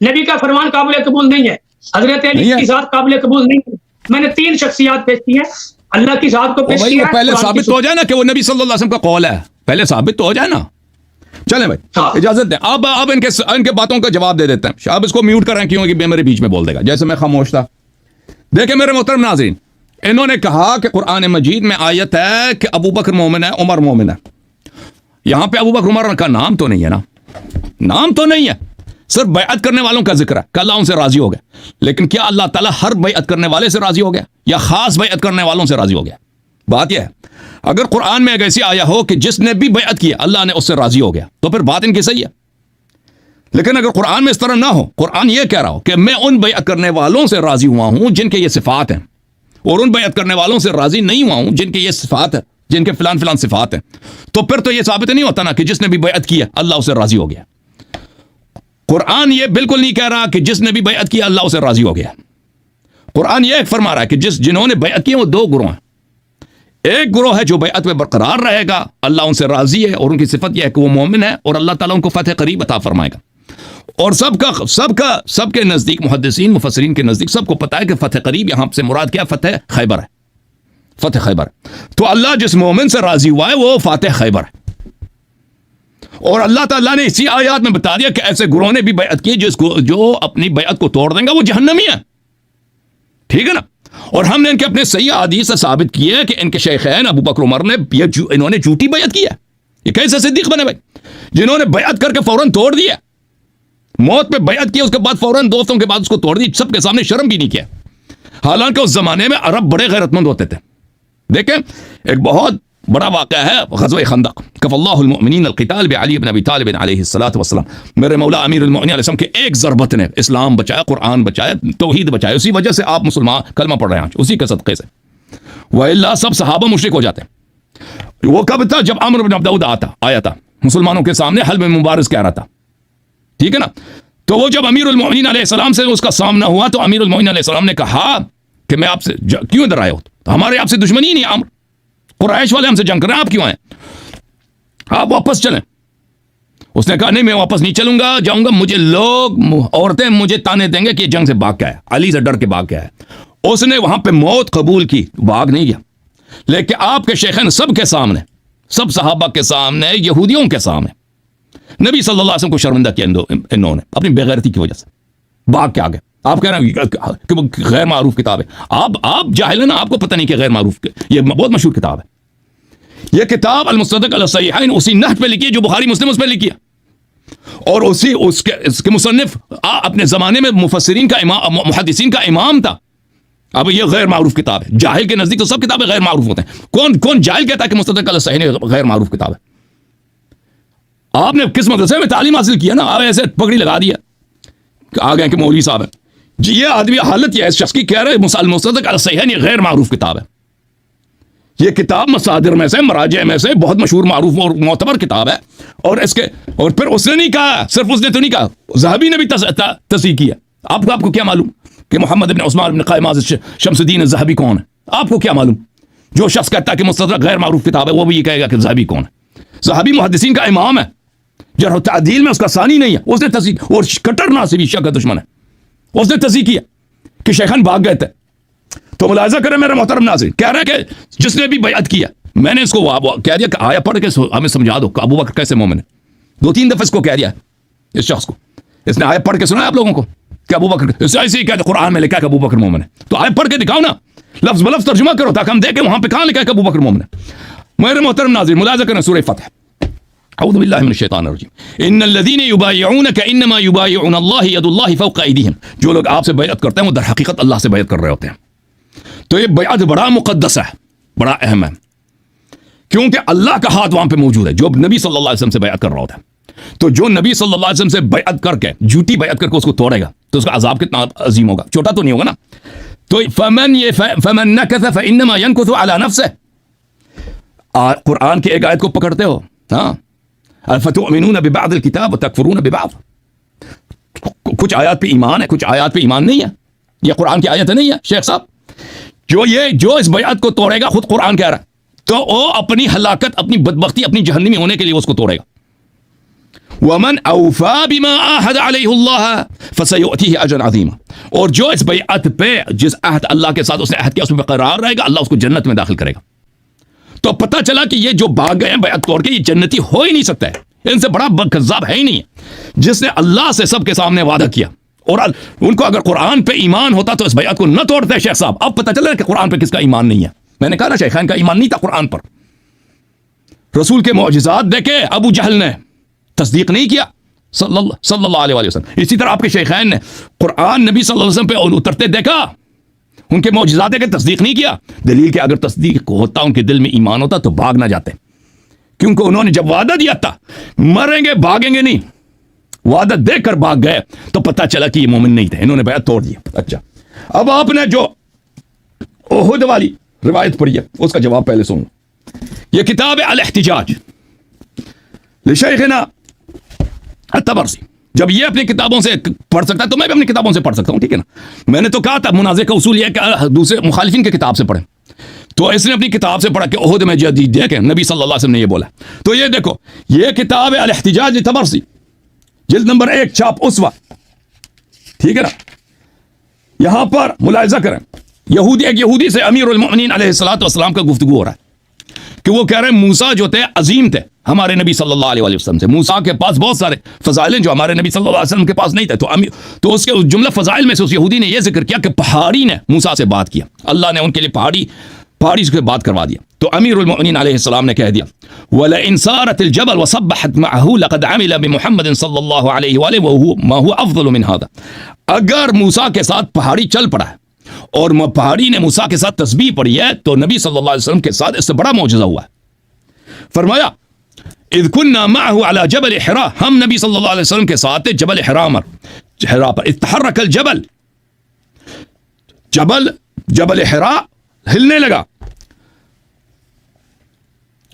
[SPEAKER 2] نبی کا فرمان قابل قبول نہیں ہے، حضرت علی کی ذات قابل قبول نہیں ہے. میں نے 3 شخصیات پیش کی ہیں، اللہ کی ذات کو پیش کیا ہے.
[SPEAKER 1] پہلے ثابت ہو جائے نا کہ وہ نبی صلی اللہ علیہ وسلم کا قول ہے، پہلے ثابت تو ہو جائے نا. چلیں بھائی اجازت دیں، اب ان کے باتوں کا جواب دے دیتے ہیں. اب اس کو میوٹ کریں کیوں کہ میرے بیچ میں بول دے گا جیسے میں خاموش تھا. دیکھیں میرے محترم ناظرین، انہوں نے کہا کہ قرآن مجید میں آیت ہے کہ ابو بکر مومن ہے، عمر مومن ہے. یہاں پہ ابو بکر عمر کا نام تو نہیں ہے نا، نام تو نہیں ہے، صرف بیعت کرنے والوں کا ذکر ہے کہ اللہ ان سے راضی ہو گیا. لیکن کیا اللہ تعالیٰ ہر بیعت کرنے والے سے راضی ہو گیا یا خاص بیعت کرنے والوں سے راضی ہو گیا؟ بات یہ ہے اگر قرآن میں ایک ایسی آیا ہو کہ جس نے بھی بیعت کیا اللہ نے اس سے راضی ہو گیا تو پھر بات ان کی صحیح ہے. لیکن اگر قرآن میں اس طرح نہ ہو، قرآن یہ کہہ رہا ہو کہ میں ان بیعت کرنے والوں سے راضی ہوا ہوں جن کے یہ صفات ہیں، اور ان بیعت کرنے والوں سے راضی نہیں ہوا ہوں جن کے یہ صفات ہے، جن کے فلان فلان صفات ہیں، تو پھر تو یہ ثابت نہیں ہوتا نا کہ جس نے بھی بیعت کیا اللہ اسے راضی ہو گیا. قرآن یہ بالکل نہیں کہہ رہا کہ جس نے بھی بیعت کیا اللہ اسے راضی ہو گیا. قرآن یہ فرما رہا ہے کہ جنہوں نے بیعت کی وہ 2 گروہ ہیں. ایک گروہ ہے جو بیعت میں برقرار رہے گا، اللہ ان سے راضی ہے اور ان کی صفت یہ ہے کہ وہ مومن ہے اور اللہ تعالیٰ ان کو فتح قریب عطا فرمائے گا. اور سب کے نزدیک، محدثین مفسرین کے نزدیک سب کو پتا ہے کہ فتح قریب یہاں سے مراد کیا؟ فتح خیبر ہے، فتح خیبر. تو اللہ جس مومن سے راضی ہوا ہے وہ فاتح خیبر ہے. اور اللہ تعالیٰ نے اسی آیات میں بتا دیا کہ ایسے گروہ نے بھی بیعت کی جو اپنی بیعت کو توڑ دیں گا وہ جہنمی ہے. ٹھیک ہے نا؟ اور ہم نے ان کے اپنے صحیح احادیث سے ثابت کیے کہ ان کے شیخین ابو بکر عمر نے انہوں نے جھوٹی بیعت کی ہے. یہ کیسے صدیق بنے بھائی جنہوں نے بیعت کر کے فوراً توڑ دیا؟ موت پہ بیعت کی، اس کے بعد فوراً دوستوں کے بعد اس کو توڑ دی، سب کے سامنے شرم بھی نہیں کیا. حالانکہ اس زمانے میں عرب بڑے غیرت مند ہوتے تھے. دیکھیں ایک بہت بڑا واقعہ ہے غزوہ خندق، کف اللہ المؤمنین القتال بعلی بن ابی طالب علیہ الصلوۃ والسلام. میرے مولا امیر المؤمنین علیہ السلام کے ایک ضربت نے اسلام بچایا، قرآن بچایا، توحید بچایا. اسی وجہ سے آپ مسلمان کلمہ پڑھ رہے ہیں اسی کے صدقے سے، وإلا سب صحابہ مشرک ہو جاتے. وہ کب تھا؟ جب عمرو بن عبد العود آیا تھا مسلمانوں کے سامنے حلب مبارز کہہ رہا تھا. ٹھیک ہے نا؟ تو وہ جب امیر المؤمنین علیہ السلام سے اس کا سامنا ہوا تو امیر المؤمنین علیہ السلام نے کہا کہ میں آپ سے کیوں ادھر آئے ہو؟ ہمارے آپ سے دشمنی نہیں. عمرو قریش والے ہم سے جنگ کر رہے ہیں، آپ کیوں آئے؟ آپ واپس چلیں. اس نے کہا نہیں میں واپس نہیں چلوں گا، جاؤں گا، مجھے لوگ عورتیں مجھے تانے دیں گے کہ جنگ سے بھاگ کے آیا، علی سے ڈر کے بھاگ کے آیا. اس نے وہاں پہ موت قبول کی، بھاگ نہیں گیا. لیکن آپ کے شیخین سب کے سامنے، سب صحابہ کے سامنے، یہودیوں کے سامنے نبی صلی اللہ علیہ وسلم کو شرمندہ کیا انہوں نے اپنی بےغیرتی کی وجہ سے، بھاگ کے آگے. آپ کہہ رہے ہیں کہ وہ غیر معروف کتاب ہے. آپ جاہل ہیں نا، آپ کو پتہ نہیں کہ غیر معروف یہ بہت مشہور کتاب ہے. یہ کتاب المصدق علی الصحیحین اسی نحو پہ لکھی ہے جو بخاری مسلم اس پہ لکھی ہے. اور اس کے مصنف اپنے زمانے میں مفسرین کا امام، محدثین کا امام تھا. اب یہ غیر معروف کتاب ہے. جاہل کے نزدیک تو سب کتابیں غیر معروف ہوتے ہیں. کون جاہل کہتا ہے کہ مصدق علی الصحیحین غیر معروف کتاب ہے؟ آپ نے کس مدرسے میں تعلیم حاصل کیا نا؟ آپ ایسے پگڑی لگا دیا کہ آ گئے کہ مولوی صاحب ہیں جی. یہ آدمی حالت یہ ہے اس شخص کی کہہ رہے مصدق علی الصحیحین یہ غیر معروف کتاب ہے. یہ کتاب مصادر میں سے، مراجع میں سے بہت مشہور، معروف اور معتبر کتاب ہے. اور پھر اس نے نہیں کہا، صرف اس نے تو نہیں کہا، ذہبی نے بھی تصحیح کیا. آپ کو کیا معلوم کہ محمد بن عثمان بن قائم شمس الدین الذہبی کون ہے؟ آپ کو کیا معلوم جو شخص کہتا ہے کہ مستدرک غیر معروف کتاب ہے وہ بھی یہ کہے گا کہ ذہبی کون ہے. ذہبی محدثین کا امام ہے, جرح و تعدیل میں اس کا ثانی نہیں ہے, اس نے تصحیح, اور کٹر ناصبی شیعہ کا دشمن ہے, اس نے تصحیح کیا کہ شیخان بھاگ گئے تھے. تو ملاحظہ کریں میرے محترم ناظرین, کہہ رہا ہے کہ جس نے بھی بیعت کیا, میں نے اس کو کہہ دیا کہ آیا پڑھ کے ہمیں سمجھا دو کہ ابو بکر کیسے مومن ہے. 2-3 دفعہ اس کو کہہ دیا اس شخص کو, اس نے آیا پڑھ کے سنا ہے آپ لوگوں کو کہ ابو بکر, ایسے ہی کہتے قرآن میں لکھا ہے کہ ابو بکر مومن ہے, تو آیا پڑھ کے دکھاؤ نا, لفظ بلفظ ترجمہ کرو تاکہ ہم دیکھیں وہاں پہ کہاں لکھا ہے کہ ابو بکر مومن ہے. میرے محترم ناظرین ملاحظہ کریں سورہ فتح, اعوذ باللہ من الشیطان الرجیم, ان الذین یبایعونک انما یبایعون اللہ ید اللہ فوق ایدیہم. جو لوگ آپ سے بیعت کرتے ہیں وہ در حقیقت اللہ سے بیعت کر رہے ہوتے ہیں. تو یہ بیعت بڑا مقدس ہے, بڑا اہم ہے, کیونکہ اللہ کا ہاتھ وہاں پہ موجود ہے جو نبی صلی اللہ علیہ وسلم سے بیعت کر رہا ہوتا ہے. تو جو نبی صلی اللہ علیہ وسلم سے بیعت کر کے, جھوٹی بیعت کر کے اس کو توڑے گا تو اس کا عذاب کتنا عظیم ہوگا, چھوٹا تو نہیں ہوگا نا. تو فمن نکث فانما ينکث علی نفسه. قرآن کی ایک آیت کو پکڑتے ہو, ہاں, افتؤمنون ببعض الکتاب وتکفرون ببعض. کچھ آیات پہ ایمان ہے, کچھ آیات پہ ایمان نہیں ہے. یہ قرآن کی آیت نہیں ہے شیخ صاحب. جو اس بیعت کو توڑے گا, خود قرآن کہہ رہا ہے, تو وہ اپنی ہلاکت, اپنی بدبختی, اپنی جہنمی ہونے کے لیے اس کو توڑے گا. ومن اوفى بما عاهد عليه الله فسيؤتيه اجرا عظيما. اور جو اس بیعت پہ, جس عہد اللہ کے ساتھ اس نے عہد کیا, اس میں برقرار رہے گا, اللہ اس کو جنت میں داخل کرے گا. تو پتہ چلا کہ یہ جو بھاگ گئے ہیں بیعت توڑ کے, یہ جنتی ہو ہی نہیں سکتا ہے, ان سے بڑا کذاب ہے ہی نہیں ہے. جس نے اللہ سے سب کے سامنے وعدہ کیا, اور ان کو اگر قرآن پہ ایمان ہوتا تو اس بیعت کو نہ توڑتے شیخ صاحب. اب پتہ چلا کہ قرآن پہ کس کا ایمان نہیں ہے. میں نے کہا نا شیخان کا ایمان نہیں تھا قرآن پر. رسول کے معجزات دیکھے ابو جہل نے تصدیق نہیں کیا صلی اللہ علیہ وسلم. اسی طرح آپ کے شیخین نے قرآن نبی صلی اللہ علیہ وسلم پہ اترتے دیکھا, ان کے معجزات دیکھے, تصدیق نہیں کیا. دلیل کہ اگر تصدیق ہوتا, ان کے دل میں ایمان ہوتا تو بھاگ نہ جاتے, کیونکہ انہوں نے جب وعدہ دیا تھا مریں گے بھاگیں گے نہیں, وعدہ دے کر بھاگ گئے تو پتہ چلا کہ یہ مومن نہیں تھے, انہوں نے بیعت توڑ دیا. اچھا, اب آپ نے جو احد والی روایت پڑھی ہے اس کا جواب پہلے سنو. یہ کتاب ہے الاحتجاج لشیخنا الطبرسی. جب یہ اپنی کتابوں سے پڑھ سکتا ہے تو میں بھی اپنی کتابوں سے پڑھ سکتا ہوں, ٹھیک ہے نا. میں نے تو کہا تھا مناظر کا اصول یہ ہے کہ دوسرے مخالفین کی کتاب سے پڑھیں. تو اس نے اپنی کتاب سے پڑھا کہ احد میں جدید دیکھیں نبی صلی اللہ علیہ وسلم نے یہ بولا. تو یہ دیکھو, یہ کتاب ہے الاحتجاج طبرسی, جلد نمبر 1, چھاپ اسوا, ٹھیک ہے نا. یہاں پر ملاحظہ کریں, ایک یہودی سے امیر المؤمنین علیہ الصلوۃ والسلام کا گفتگو ہو رہا ہے کہ وہ کہہ رہے ہیں موسیٰ جو تھے عظیم تھے ہمارے نبی صلی اللہ علیہ وسلم سے. موسیٰ کے پاس بہت سارے فضائل ہیں جو ہمارے نبی صلی اللہ علیہ وسلم کے پاس نہیں تھے. تو اس کے جملہ فضائل میں سے اس یہودی نے یہ ذکر کیا کہ پہاڑی نے موسیٰ سے بات کیا, اللہ نے ان کے لیے پہاڑی سے بات کروا دیا. تو امیر المؤمنین علیہ السلام نے کہہ دیا وَلَئِنْ سَارَتِ الْجَبَلْ وَصَبَّحَتْ مَعَهُ لَقَدْ عَمِلَ بِمُحَمَّدٍ صلی اللہ علیہ وآلہ وَهُوَ مَا هُوَ أَفْضَلُ مِنْ هَذَا. اگر موسیٰ کے ساتھ پہاڑی چل پڑا ہے اور پہاڑی نے موسیٰ کے ساتھ تسبیح پڑھی ہے تو نبی صلی اللہ علیہ وسلم کے ساتھ اس سے بڑا معجزہ ہوا ہے. فرمایا اذ كنا معه على جبل حراء, ہم نبی صلی اللہ علیہ وسلم کے ساتھ جبل حراء پر اذ تحرك الجبل, جبل حراء ہلنے لگا.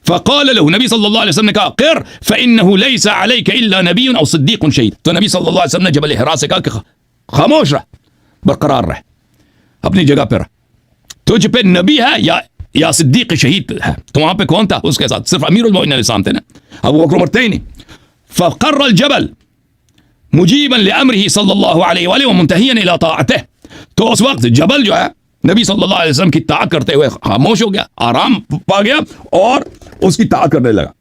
[SPEAKER 1] فقال له, نبی صلی اللہ علیہ وسلم نے کہا قر فانه ليس عليك الا نبي او صديق شهيد. تو نبی صلی اللہ علیہ وسلم نے جبل حراء سے کہا کہ خاموش رہ, برقرار رہ, اپنی جگہ پہ رہ, تجھ پہ نبی ہے یا صدیق شہید ہے. تو وہاں پہ کون تھا اس کے ساتھ؟ صرف امیر المؤمنین علیہ السلام تھے نا, ابو بکر عمر تھے ہی نہیں. فقر الجبل مجیبا لامرہ صلی اللہ علیہ وآلہ ومنتہیا الی طاعتہ. تو اس وقت جبل جو ہے نبی صلی اللہ علیہ وسلم کی طاعت کرتے ہوئے خاموش ہو گیا, آرام پا گیا اور اس کی طاعت کرنے لگا.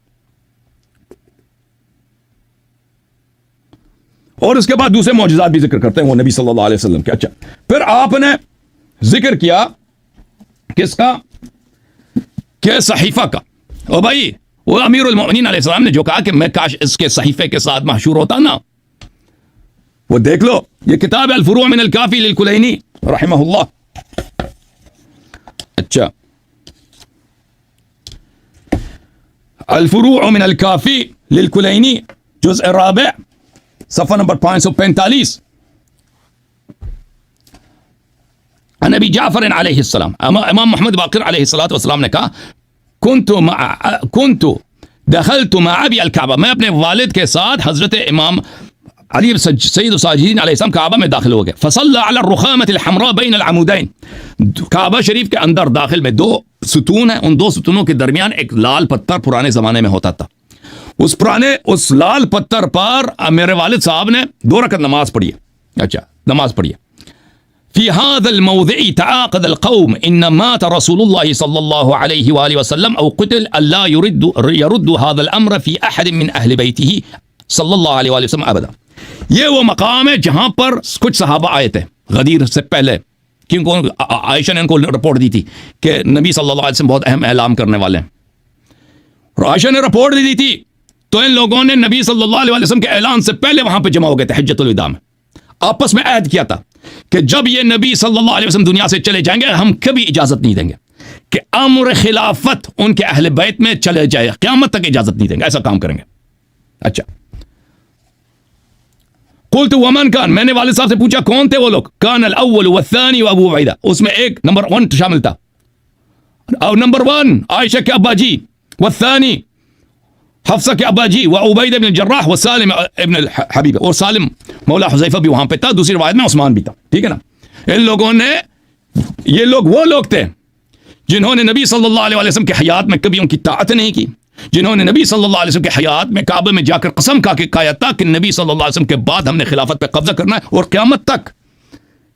[SPEAKER 1] اور اس کے بعد دوسرے معجزات بھی ذکر کرتے ہیں وہ نبی صلی اللہ علیہ وسلم کے. اچھا, پھر آپ نے ذکر کیا کس کا؟ کہ صحیفہ کا. او بھائی, وہ امیر المؤمنین علیہ السلام نے جو کہا کہ میں کاش اس کے صحیفے کے ساتھ محشور ہوتا نا, وہ دیکھ لو, یہ کتاب الفروع من الکافی للکلینی رحمہ اللہ. اچھا, الفروع من الکافی للکلینی جزء رابع صفحہ نمبر 545. نبی جعفر علیہ السلام, امام محمد باقر علیہ الصلوۃ والسلام نے کہا کنت دخلت مع ابی الکعبہ, میں اپنے والد کے ساتھ حضرت امام علی سید الساجدین علیہ السلام کعبہ میں داخل ہو گئے. فصلی علی الرخامۃ الحمراء بین العمودین, کعبہ شریف کے اندر داخل میں دو ستون ہیں، ان دو ستونوں کے درمیان ایک لال پتھر پرانے زمانے میں ہوتا تھا. اس لال پتھر پر میرے والد صاحب نے 2 رکعت نماز پڑھی ہے. اچھا نماز پڑھی ہے. في هذا الموضع تعاقد القوم ان مات رسول الله صلى الله عليه واله وسلم او قتل الا يرد هذا الامر في احد من اهل بيته صلى الله عليه واله وسلم ابدا. یہ وہ مقام ہے جہاں پر کچھ صحابہ آئے تھے غدیر سے پہلے، کیونکہ عائشہ نے ان کو رپورٹ دی تھی کہ نبی صلی اللہ علیہ وسلم بہت اہم اعلان کرنے والے ہیں، اور عائشہ نے رپورٹ دی تھی. تو ان لوگوں نے نبی صلی اللہ علیہ وسلم کے اعلان سے پہلے وہاں پہ جمع ہو گئے تھے حجۃ الوداع میں، آپس میں عہد کیا تھا کہ جب یہ نبی صلی اللہ علیہ وسلم دنیا سے چلے جائیں گے ہم کبھی اجازت نہیں دیں گے کہ امر خلافت ان کے اہل بیت میں چلے جائے، قیامت تک اجازت نہیں دیں گے، ایسا کام کریں گے. اچھا قلت ومن کان، میں نے والد صاحب سے پوچھا کون تھے وہ لوگ. کان الاول والثانی وابو عبیدہ، اس میں ایک نمبر 1 شامل تھا، اور نمبر 1 عائشہ کے ابا جی، والثانی حفصہ کے ابا جی، وعبید بن الجراح وسالم ابن الحبیب، اور سالم مولا حذیفہ بھی وہاں پہ تھا. دوسری روایت میں عثمان بھی تھا. ٹھیک ہے نا. ان لوگوں نے، یہ لوگ وہ لوگ تھے جنہوں نے نبی صلی اللہ علیہ وسلم کے حیات میں کبھی ان کی طاعت نہیں کی، جنہوں نے نبی صلی اللہ علیہ وسلم کے حیات میں کعبے میں جا کر قسم کھا کے کہا تھا کہ نبی صلی اللہ علیہ وسلم کے بعد ہم نے خلافت پہ قبضہ کرنا ہے اور قیامت تک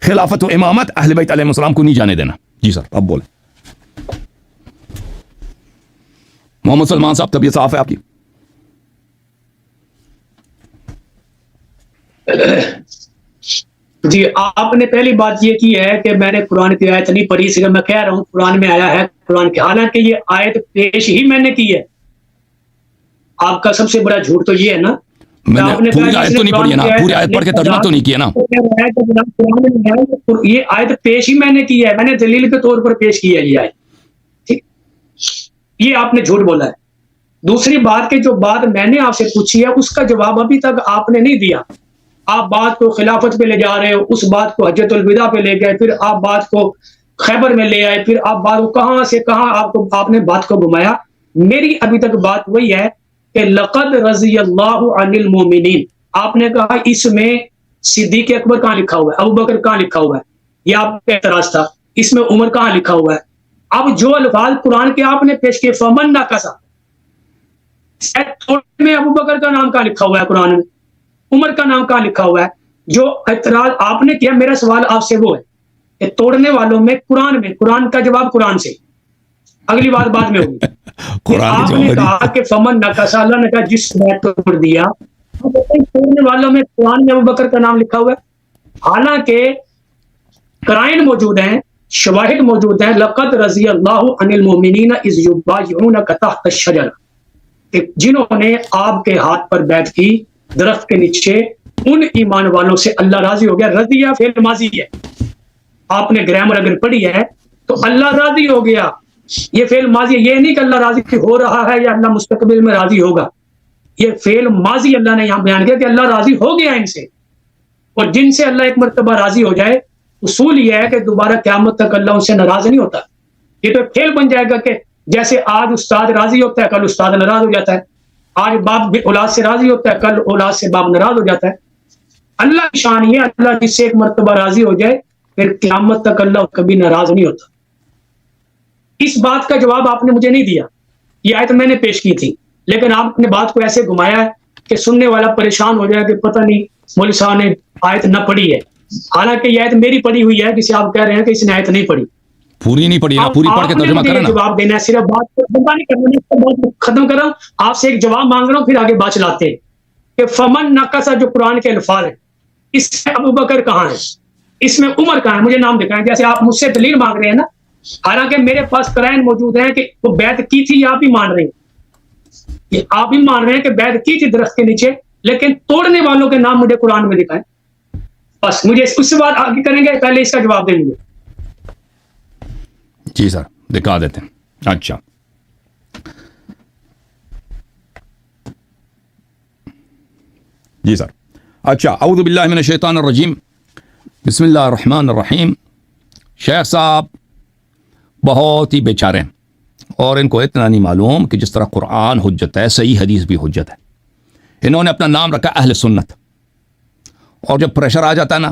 [SPEAKER 1] خلافت و امامت اہل بیت علیہ السلام کو نہیں جانے دینا. جی سر اب بولیں. محمد سلمان صاحب طبیعت صاف ہے آپ کی؟
[SPEAKER 2] جی آپ نے پہلی بات یہ کی ہے کہ میں نے قرآن کی آیت نہیں پڑھی، اس لیے میں کہہ رہا ہوں قرآن میں آیا ہے قرآن کی، حالانکہ یہ آیت پیش ہی میں نے کی ہے. آپ کا سب سے بڑا جھوٹ تو یہ ہے نا،
[SPEAKER 1] میں نے پوری آیت تو نہیں پڑھی ہے نا، پوری آیت پڑھ کے ترجمہ تو نہیں کیا نا.
[SPEAKER 2] یہ آیت پیش ہی میں نے کی ہے، میں نے دلیل کے طور پر پیش کی ہے یہ آیت. ٹھیک، یہ آپ نے جھوٹ بولا ہے. دوسری بات کہ جو بات میں نے آپ سے پوچھی ہے اس کا جواب ابھی تک آپ نے نہیں دیا. آپ بات کو خلافت پہ لے جا رہے ہو، اس بات کو حجۃ الوداع پہ لے گئے، پھر آپ بات کو خیبر میں لے آئے، پھر آپ بات کو کہاں سے کہاں آپ نے بات کو گھمایا. میری ابھی تک بات وہی ہے کہ لقد رضی اللہ عن المومنین، آپ نے کہا اس میں صدیق اکبر کہاں لکھا ہوا ہے، ابو بکر کہاں لکھا ہوا ہے، یہ آپ کا اعتراض تھا. اس میں عمر کہاں لکھا ہوا ہے. اب جو الفاظ قرآن کے آپ نے پیش کیے فمن نقص، میں ابو بکر کا نام کہاں لکھا ہوا ہے قرآن میں، عمر کا نام کہاں لکھا ہوا ہے. جو اعتراض آپ نے کیا، میرا سوال آپ سے وہ ہے کہ توڑنے والوں میں قرآن کا جواب قرآن سے، اگلی بات بعد میں ہوگی. آپ نے کہا کہ فمن نقص، اللہ نے کہا جس نے توڑ دیا. توڑنے والوں میں قرآن میں ابو بکر کا نام لکھا ہوا ہے، حالانکہ قرائن موجود ہیں، شواہد موجود ہیں. لقد رضی اللہ عن المؤمنین اذ یبایعونک تحت الشجرہ، کہ جنہوں نے آپ کے ہاتھ پر بیعت کی درخت کے نیچے، ان ایمان والوں سے اللہ راضی ہو گیا. رضیہ فعل ماضی ہے، آپ نے گرامر اگر پڑھی ہے تو اللہ راضی ہو گیا، یہ فعل ماضی ہے. یہ نہیں کہ اللہ راضی ہو رہا ہے یا اللہ مستقبل میں راضی ہوگا، یہ فعل ماضی اللہ نے یہاں بیان کیا کہ اللہ راضی ہو گیا ان سے. اور جن سے اللہ ایک مرتبہ راضی ہو جائے، اصول یہ ہے کہ دوبارہ قیامت تک اللہ ان سے ناراض نہیں ہوتا. یہ تو فعل بن جائے گا کہ جیسے آج استاد راضی ہوتا ہے کل استاد ناراض ہو جاتا ہے، آج باپ بھی اولاد سے راضی ہوتا ہے کل اولاد سے باپ ناراض ہو جاتا ہے. اللہ کی شان یہ، اللہ جس سے ایک مرتبہ راضی ہو جائے پھر قیامت تک اللہ کبھی ناراض نہیں ہوتا. اس بات کا جواب آپ نے مجھے نہیں دیا. یہ آیت میں نے پیش کی تھی، لیکن آپ نے بات کو ایسے گھمایا ہے کہ سننے والا پریشان ہو جائے کہ پتہ نہیں مولوی صاحب نے آیت نہ پڑھی ہے، حالانکہ یہ آیت میری پڑھی ہوئی ہے جسے آپ کہہ رہے ہیں کہ اس نے آیت نہیں پڑھی.
[SPEAKER 1] پوری نہیں پڑھی نا، پوری پڑھ کے ترجمہ کرنا.
[SPEAKER 2] جواب دینا ہے، صرف بات کو نہیں کرنا. ختم کر رہا ہوں، آپ سے ایک جواب مانگ رہا ہوں پھر آگے بات چلاتے ہیں کہ فمن نقص جو قرآن کے الفاظ ہیں، اس میں ابو بکر کہاں ہے، اس میں عمر کہاں ہے، مجھے نام دکھائیں. جیسے آپ مجھ سے دلیل مانگ رہے ہیں نا، حالانکہ میرے پاس قرائن موجود ہیں کہ وہ بیعت کی تھی، یہ آپ بھی مان رہے ہیں، آپ بھی مان رہے ہیں کہ بیعت کی تھی درخت کے نیچے، لیکن توڑنے والوں کے نام مجھے قرآن میں دکھائیں. بس مجھے اس سے بات آگے کریں گے، پہلے اس کا جواب دیں گے.
[SPEAKER 1] جی سر دکھا دیتے ہیں. اچھا جی سر. اچھا اعوذ باللہ من الشیطان الرجیم، بسم اللہ الرحمن الرحیم. شیخ صاحب بہت ہی بیچارے ہیں اور ان کو اتنا نہیں معلوم کہ جس طرح قرآن حجت ہے، صحیح حدیث بھی حجت ہے. انہوں نے اپنا نام رکھا اہل سنت، اور جب پریشر آ جاتا ہے نا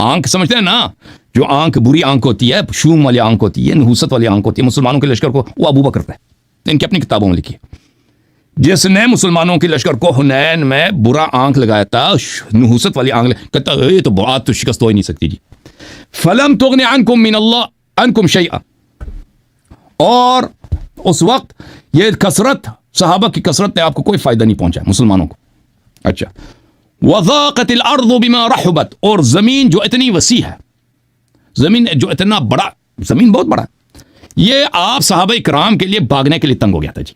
[SPEAKER 1] آنکھ سمجھتے ہیں نا، جو آنکھ بری آنکھ ہوتی ہے، شوم والی آنکھ ہوتی ہے، نحوست والی آنکھ ہوتی ہے مسلمانوں کے لشکر کو، وہ ابو بکر ہے، ان کی اپنی کتابوں میں لکھی ہے، جس نے مسلمانوں کے لشکر کو حنین میں برا آنکھ لگایا تھا، نحوست والی آنکھ کہتا یہ تو بات تو شکست ہو ہی نہیں سکتی جی. فلم تغنی عنکم من اللہ عنکم شیئا، اور اس وقت یہ کثرت، صحابہ کی کثرت نے آپ کو کوئی فائدہ نہیں پہنچا مسلمانوں کو. اچھا، وضاقت الارض بما رحبت، اور زمین جو اتنی وسیع ہے، زمین جو اتنا بڑا، زمین بہت بڑا، یہ آپ صحابہ کرام کے لیے بھاگنے کے لیے تنگ ہو گیا تھا جی.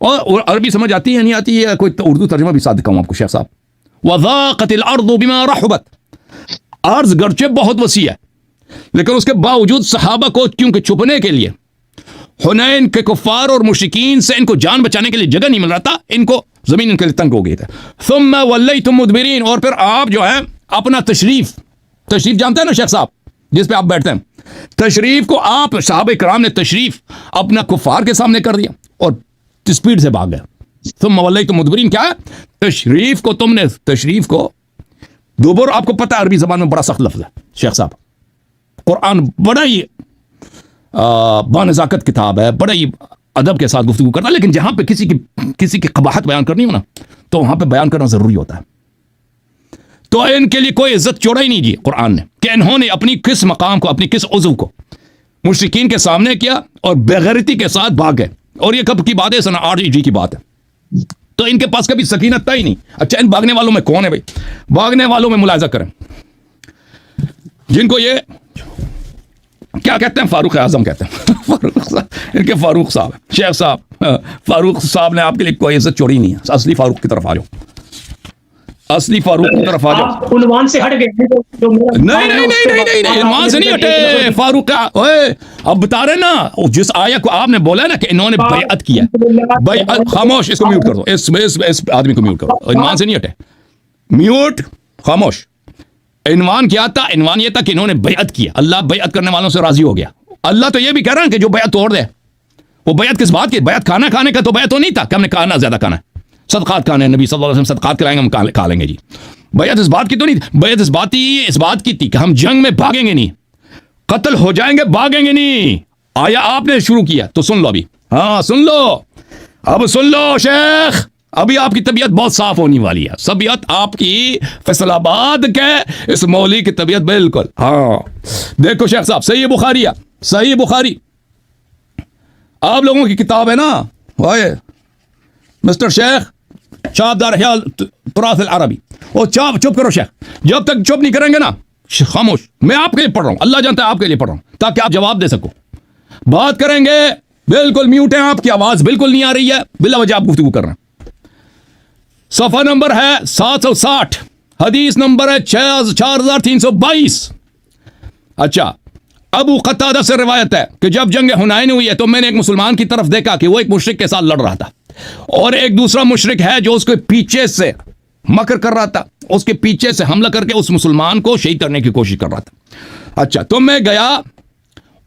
[SPEAKER 1] اور عربی سمجھ آتی ہے نہیں آتی ہے؟ کوئی اردو ترجمہ بھی ساتھ دکھاؤں آپ کو شیخ صاحب. وضاقت الارض بما رحبت، ارض گرچہ بہت وسیع ہے لیکن اس کے باوجود صحابہ کو کیونکہ چھپنے کے لیے حنین کے کفار اور مشرکین سے ان کو جان بچانے کے لیے جگہ نہیں مل رہا تھا، ان کو زمین ان کے لیے تنگ ہو گئی تھا. ثم ولیتم مدبرین، اور پھر آپ جو ہے اپنا تشریف جانتے ہیں نا شیخ صاحب جس پہ آپ بیٹھتے ہیں، تشریف کو آپ صحابہ کرام نے تشریف اپنا کفار کے سامنے کر دیا اور اسپیڈ سے بھاگ گئے. ثم ولیتم مدبرین کیا ہے؟ تشریف کو تم نے، تشریف کو دوبر، آپ کو پتہ ہے عربی زبان میں بڑا سخت لفظ ہے شیخ صاحب، قرآن بڑا ہی بانزاکت کتاب ہے، بڑا ہی ادب کے ساتھ گفتگو کرتا ہے، لیکن جہاں پہ کسی کی قباحت بیان کرنی ہو نا تو وہاں پہ بیان کرنا ضروری ہوتا ہے. تو ان کے لیے کوئی عزت چھوڑا ہی نہیں جی قرآن نے، کہ انہوں نے اپنی کس مقام کو، اپنی کس عضو کو مشرکین کے سامنے کیا اور بغیرتی کے ساتھ بھاگ گئے. اور یہ کب کی بات ہے؟ سنہ 8 ہجری کی بات ہے. تو ان کے پاس کبھی سکینت تھا ہی نہیں. اچھا، ان بھاگنے والوں میں کون ہے بھائی؟ بھاگنے والوں میں ملاحظہ کریں، جن کو یہ کیا کہتے ہیں، فاروق اعظم کہتے ہیں. فاروق صاحب، ان کے فاروق صاحب، شیخ صاحب، فاروق صاحب نے آپ کے لیے کوئی عزت چھوڑی نہیں ہے. اصلی فاروق کی طرف آ جاؤ، اصلی فاروق کی طرف آ جاؤ.
[SPEAKER 2] آپ عنوان سے ہٹ گئے.
[SPEAKER 1] نہیں، عنوان سے نہیں ہٹے. فاروق اب بتا رہے نا، جس آیا کو آپ نے بولا نا کہ انہوں نے بیعت کیا. بیعت، خاموش، اس کو میوٹ کر دو، اس آدمی کو میوٹ کر دو. عنوان سے نہیں ہٹے، میوٹ، خاموش. عنوان کیا تھا؟ عنوان یہ تھا کہ انہوں نے بیعت کیا. اللہ بیعت کرنے والوں سے راضی ہو گیا. اللہ تو یہ بھی کہہ رہا ہے کہ جو بیعت توڑ دے، وہ بیعت کس بات کی؟ بیعت کھانا کھانے کا تو بیعت تو نہیں تھا کہ ہم نے کھانا زیادہ کھانا ہے، صدقات کھانے، نبی صلی اللہ علیہ وسلم صدقات کھلائیں گے، ہم کھا لیں گے جی. بیعت اس بات کی تو نہیں تھی. بیعت اس بات کی تھی کہ ہم جنگ میں بھاگیں گے نہیں، قتل ہو جائیں گے، بھاگیں گے نہیں. آیا آپ نے شروع کیا تو سن لو ابھی، ہاں سن لو، اب سن لو شیخ، ابھی آپ کی طبیعت بہت صاف ہونے والی ہے. طبیعت آپ کی فیصل آباد کے اس مولوی کی طبیعت بالکل. ہاں دیکھو شیخ صاحب، صحیح بخاری ہے، صحیح بخاری آپ لوگوں کی کتاب ہے نا، مسٹر شیخ شابدار خیال تراث العربی. اور چپ کرو شیخ، جب تک چپ نہیں کریں گے نا، خاموش. میں آپ کے لیے پڑھ رہا ہوں، اللہ جانتا ہے آپ کے لیے پڑھ رہا ہوں تاکہ آپ جواب دے سکو. بات کریں گے بالکل میوٹ ہیں، آپ کی آواز بالکل نہیں آ رہی ہے، بلا وجہ آپ گفتگو کر رہے ہیں. صفحہ نمبر ہے 760، حدیث نمبر ہے 4322. اچھا، ابو قتادہ سے روایت ہے کہ جب جنگ حنین ہوئی ہے تو میں نے ایک مسلمان کی طرف دیکھا کہ وہ ایک مشرک کے ساتھ لڑ رہا تھا، اور ایک دوسرا مشرک ہے جو اس کے پیچھے سے مکر کر رہا تھا، اس کے پیچھے سے حملہ کر کے اس مسلمان کو شہید کرنے کی کوشش کر رہا تھا. اچھا، تو میں گیا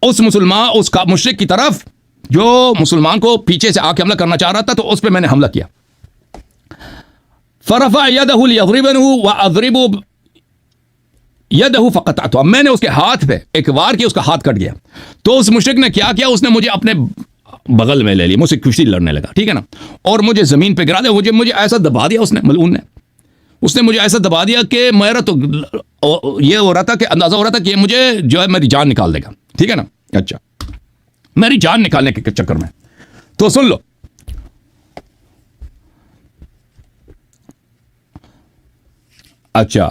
[SPEAKER 1] اس مشرک کی طرف جو مسلمان کو پیچھے سے آ کے حملہ کرنا چاہ رہا تھا، تو اس پہ میں نے حملہ کیا. فرفع يده ليضربنه واضرب يده فقطعته. میں نے اس کے ہاتھ پہ ایک وار کیا، اس کا ہاتھ کٹ گیا. تو اس مشرک نے کیا کیا، اس نے مجھے اپنے بغل میں لے لیا، مجھ سے کشتی لڑنے لگا، ٹھیک ہے نا، اور مجھے زمین پہ گرا دیا. مجھے ایسا دبا دیا اس نے، ملعون نے، اس نے مجھے ایسا دبا دیا کہ میرا تو یہ ہو رہا تھا کہ اندازہ ہو رہا تھا کہ مجھے جو ہے میری جان نکال دے گا، ٹھیک ہے نا. اچھا، میری جان نکالنے کے چکر میں، تو سن لو، اچھا،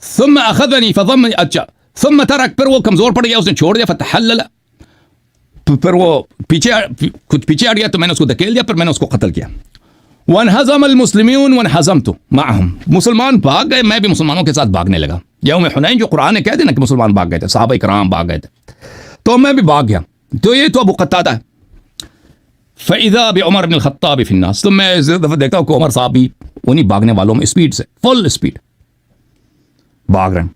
[SPEAKER 1] ثم اخذني فضمني. اچھا، ثم ترك، پھر وہ کمزور پڑ گیا، اس نے چھوڑ دیا. فتحلل، پھر وہ خود پیچھے ہٹ گیا، تو میں نے اس کو دھکیل دیا، پھر میں نے اس کو قتل کیا. وانہزم المسلمون وانہزمت معهم، مسلمان بھاگ گئے، میں بھی مسلمانوں کے ساتھ بھاگنے لگا. یوم حنین جو قرآن نے کہہ دیا نا کہ مسلمان بھاگ گئے تھے، صحابہ کرام بھاگ گئے تھے، تو میں بھی بھاگ گیا. تو یہ تو ابو قتادہ ہے. فاذا بعمر بن الخطاب فی الناس، تو میں اس دفعہ دیکھتا ہوں کہ عمر صاحب بھی انہیں بھاگنے والوں میں اسپیڈ سے، فل اسپیڈ بھاگ رہے ہیں.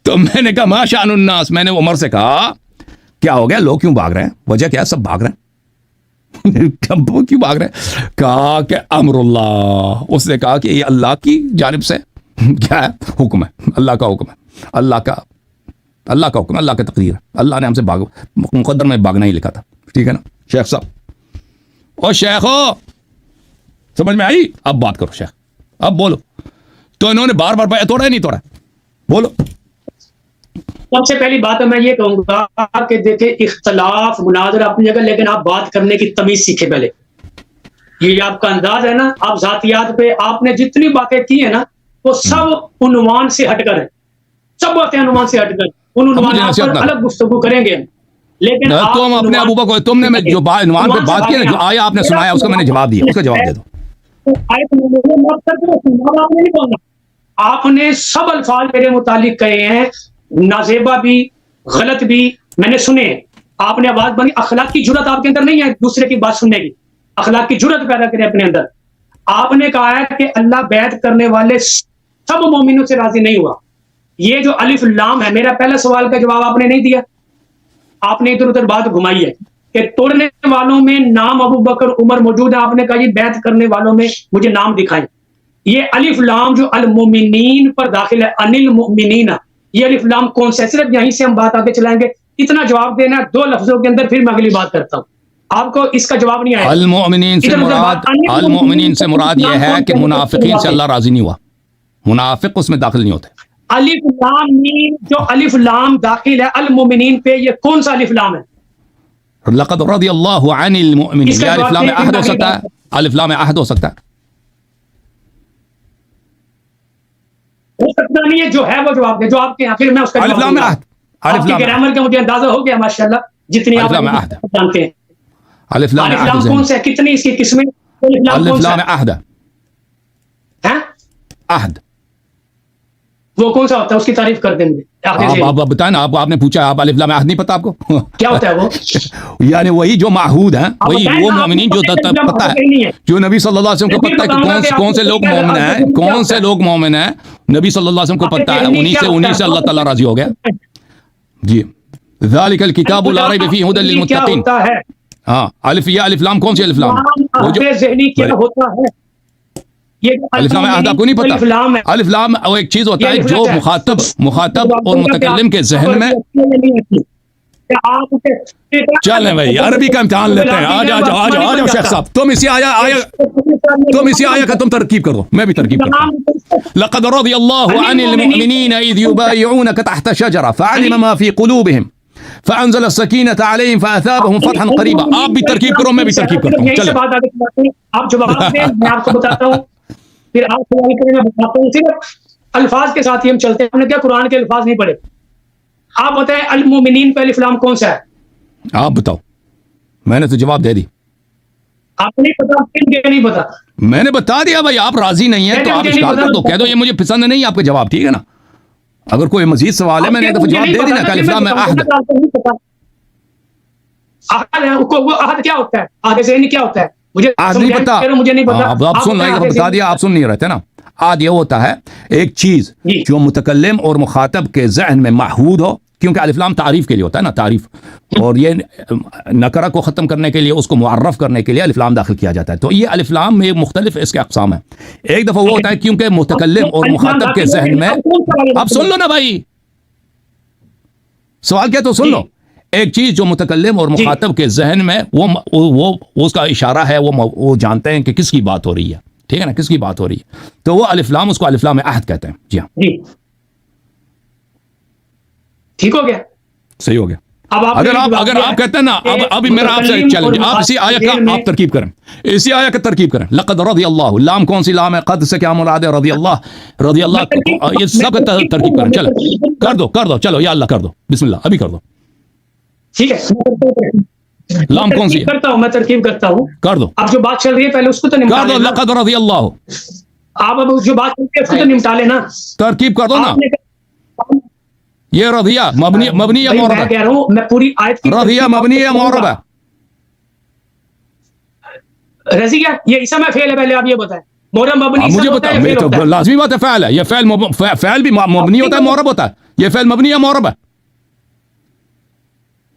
[SPEAKER 1] تو میں نے کہا ما شأن الناس، میں نے عمر سے کہا کیا ہو گیا، لوگ کیوں بھاگ رہے ہیں، وجہ کیا ہے، سب بھاگ رہے ہیں. کیوں بھاگ رہے؟ کہا کہ امر اللہ، اس نے کہا کہ یہ اللہ کی جانب سے کیا ہے؟ حکم ہے، اللہ کا حکم ہے، اللہ کا حکم، اللہ کا تقدیر ہے، اللہ نے ہم سے مقدر میں بھاگنا ہی لکھا تھا، ٹھیک ہے نا شیخ صاحب؟ اور شیخ ہو سمجھ میں آئی؟ اب بات کرو شیخ، اب بولو۔ تو انہوں نے بار بار توڑا ہے نہیں توڑا؟ بولو۔
[SPEAKER 2] سب سے پہلی بات میں یہ کہوں گا کہ دیکھیں اختلاف مناظرہ اپنی جگہ، لیکن آپ بات کرنے کی تمیز سیکھیں پہلے۔ یہ آپ کا انداز ہے نا، آپ ذاتیات پہ آپ نے جتنی باتیں کی ہیں نا وہ سب عنوان سے ہٹ کر ہیں، سب باتیں عنوان سے ہٹ کر، ان عنوانات پر الگ گفتگو کریں گے، لیکن
[SPEAKER 1] تم اپنے ابو بکر، تم نے جو عنوان پہ بات کی نا، جو آیا آپ نے سنایا اس کا میں نے جواب دیا، اس کا جواب دے دو۔
[SPEAKER 2] آپ نے سب الفاظ میرے متعلق کہے ہیں، نازیبا بھی غلط بھی میں نے سنے، آپ نے آواز بنی، اخلاق کی جرت آپ کے اندر نہیں ہے دوسرے کی بات سننے کی، اخلاق کی جرت پیدا کرے اپنے اندر۔ آپ نے کہا ہے کہ اللہ بیعت کرنے والے سب مومنوں سے راضی نہیں ہوا، یہ جو الف لام ہے، میرا پہلا سوال کا جواب آپ نے نہیں دیا، آپ نے ادھر ادھر بات گھمائی ہے کہ توڑنے والوں میں نام ابو بکر عمر موجود ہے، آپ نے کہا جی بیعت کرنے والوں میں مجھے نام دکھائیں۔ یہ الف لام جو المؤمنین پر داخل ہے، انل المؤمنین، یہ الف لام کون سا ہے؟ صرف یہیں سے ہم بات آگے چلائیں گے، اتنا جواب دینا ہے 2 لفظوں کے اندر، پھر میں اگلی بات کرتا ہوں۔ آپ کو اس کا جواب نہیں آیا۔
[SPEAKER 1] المؤمنین سے مراد یہ ہے کہ منافقین سے اللہ راضی نہیں ہوا، منافق اس میں داخل نہیں ہوتے۔
[SPEAKER 2] الف لام میم، جو الف لام داخل ہے المؤمنین پہ، یہ کون سا الف لام ہے؟
[SPEAKER 1] لقد رضی اللہ عن المؤمنین، یہ الف لام عہد ہو سکتا ہے، الف لام عہد ہو سکتا ہے،
[SPEAKER 2] ہو سکتا نہیں ہے، جو ہے وہ جواب دے، جو آپ کے آخر میں اس کا
[SPEAKER 1] الف لام عہد،
[SPEAKER 2] آپ کی گرامر کا مجھے اندازہ ہو گیا ماشاءاللہ، جتنی آپ جانتے ہیں۔
[SPEAKER 1] الف لام عہد
[SPEAKER 2] کون سے، کتنی اس کی قسمیں؟
[SPEAKER 1] الف لام عہد، عہد
[SPEAKER 2] وہ کون سا ہوتا ہے؟ اس کی تعریف کر دیں مجھے۔
[SPEAKER 1] آپ بتائیں نا، آپ نے پوچھا، آپ الف لام عہد نہیں پتا آپ کو؟
[SPEAKER 2] کیا ہوتا ہے وہ؟
[SPEAKER 1] یعنی وہی جو معہود ہیں، وہی وہ مومنین جو پتہ ہے، جو نبی صلی اللہ علیہ وسلم کو پتہ ہے کہ کون سے لوگ مومن ہیں، کون سے لوگ مومن ہیں، نبی صلی اللہ علیہ وسلم کو پتہ ہے، انہی سے اللہ تعالیٰ راضی ہو گیا۔ جی ذالک الکتاب لا ریب فیہ ھدی للمتقین۔ ہاں الف، یہ الف لام کون سی الف لام ہے؟ وہ جو
[SPEAKER 2] ذہنی کیا ہوتا ہے،
[SPEAKER 1] الف لام عہد آپ کو نہیں پتہ؟ الف لام وہ ایک چیز ہوتا ہے جو مخاطب اور متکلم کے ذہن میں۔ چلیں بھائی عربی کا امتحان لیتے ہیں، آ جاؤ شیخ صاحب، تم اسی آیا کا تم ترکیب کر دو، میں بھی ترکیب کرتا ہوں۔ لقد رضی اللہ عن المؤمنین اذ یبایعونک تحت شجرہ فعلم ما فی قلوبہم فانزل السکینۃ علیہم فاثابہم فتحا قریبا۔ آپ بھی ترکیب کرو، میں بھی ترکیب کرتا ہوں، چلیں۔
[SPEAKER 2] آپ جواب دیں، میں آپ کو بتاتا ہوں، پھر آپ سوال کریں، میں بتاتا ہوں، صرف الفاظ کے ساتھ ہی ہم چلتے ہیں، ہم نے کیا قرآن کے الفاظ نہیں پڑھے۔ آپ بتائیں المومنین پہ الف لام کون سا ہے؟
[SPEAKER 1] آپ بتاؤ، میں نے تو جواب دے دی۔
[SPEAKER 2] آپ نہیں پتا؟ نہیں پتا؟
[SPEAKER 1] میں نے بتا دیا بھائی، آپ راضی نہیں ہیں تو آپ اشکال کر دو، کہہ دو یہ مجھے پسند نہیں آپ کا جواب، ٹھیک ہے نا؟ اگر کوئی مزید سوال ہے میں نے ایک دفعہ جواب دے دینا کہ الف لام عہد۔
[SPEAKER 2] عہد کیا ہوتا ہے؟ عہد ذہنی کیا ہوتا ہے؟ مجھے
[SPEAKER 1] نہیں پتا،
[SPEAKER 2] مجھے نہیں پتا۔
[SPEAKER 1] آپ سن رہے، بتا دیا، آپ سن نہیں رہتے نا۔ عہد یہ ہوتا ہے ایک چیز جو متکلم اور مخاطب کے ذہن میں معہود ہو، کیونکہ الف لام تعریف کے لیے ہوتا ہے نا، تعریف، اور یہ نکرہ کو ختم کرنے کے لیے، اس کو معرف کرنے کے لیے الف لام داخل کیا جاتا ہے۔ تو یہ الف لام میں مختلف اس کے اقسام ہیں۔ ایک دفعہ وہ ہوتا ہے کیونکہ متکلم اور مخاطب کے ذہن میں، اب سن لو نا بھائی، سوال کیا تو سن لو۔ ایک چیز جو متکلم اور مخاطب کے ذہن میں وہ اس کا اشارہ ہے، وہ جانتے ہیں کہ کس کی بات ہو رہی ہے، ٹھیک ہے نا، کس کی بات ہو رہی ہے، تو وہ الف لام، اس کو الف لام عہد کہتے ہیں۔ جی ہاں،
[SPEAKER 2] ٹھیک ہو گیا،
[SPEAKER 1] صحیح ہو گیا۔ اگر آپ کہتے ہیں نا، اب میرا آپ سے چیلنج، آپ اسی آیت کا آپ ترکیب کریں، اسی آیت کا ترکیب کریں۔ لقد رضی اللہ، لام کون سی لام ہے؟ قد سے کیا مراد ہے؟ رضی اللہ، یہ سب ترکیب کریں، چلو کر دو، چلو یا اللہ کر دو، بسم اللہ، ابھی کر دو۔
[SPEAKER 2] ٹھیک ہے،
[SPEAKER 1] لام کون سی
[SPEAKER 2] کرتا ہوں، میں ترکیب کرتا ہوں، کر دو۔ اب جو بات چل رہی ہے پہلے اس کو تو نمٹا
[SPEAKER 1] دو، لقد رضی اللہ،
[SPEAKER 2] آپ اب جو بات چل رہی ہے اس کو تو نمٹا لینا،
[SPEAKER 1] ترکیب کر دو نا۔ یہ رضیہ مبنی یا معرب ہے؟
[SPEAKER 2] میں کہہ رہا ہوں، میں پوری آیت کی
[SPEAKER 1] رضیہ مبنی یا معرب ہے؟
[SPEAKER 2] رضیہ یہ اسم ہے، فعل ہے، پہلے آپ یہ بتائیں، معرب مبنی
[SPEAKER 1] مجھے بتا، لازمی بات ہے، فعل ہے یہ، فعل بھی مبنی ہوتا ہے، معرب ہوتا ہے، یہ فعل مبنی یا معرب ہے؟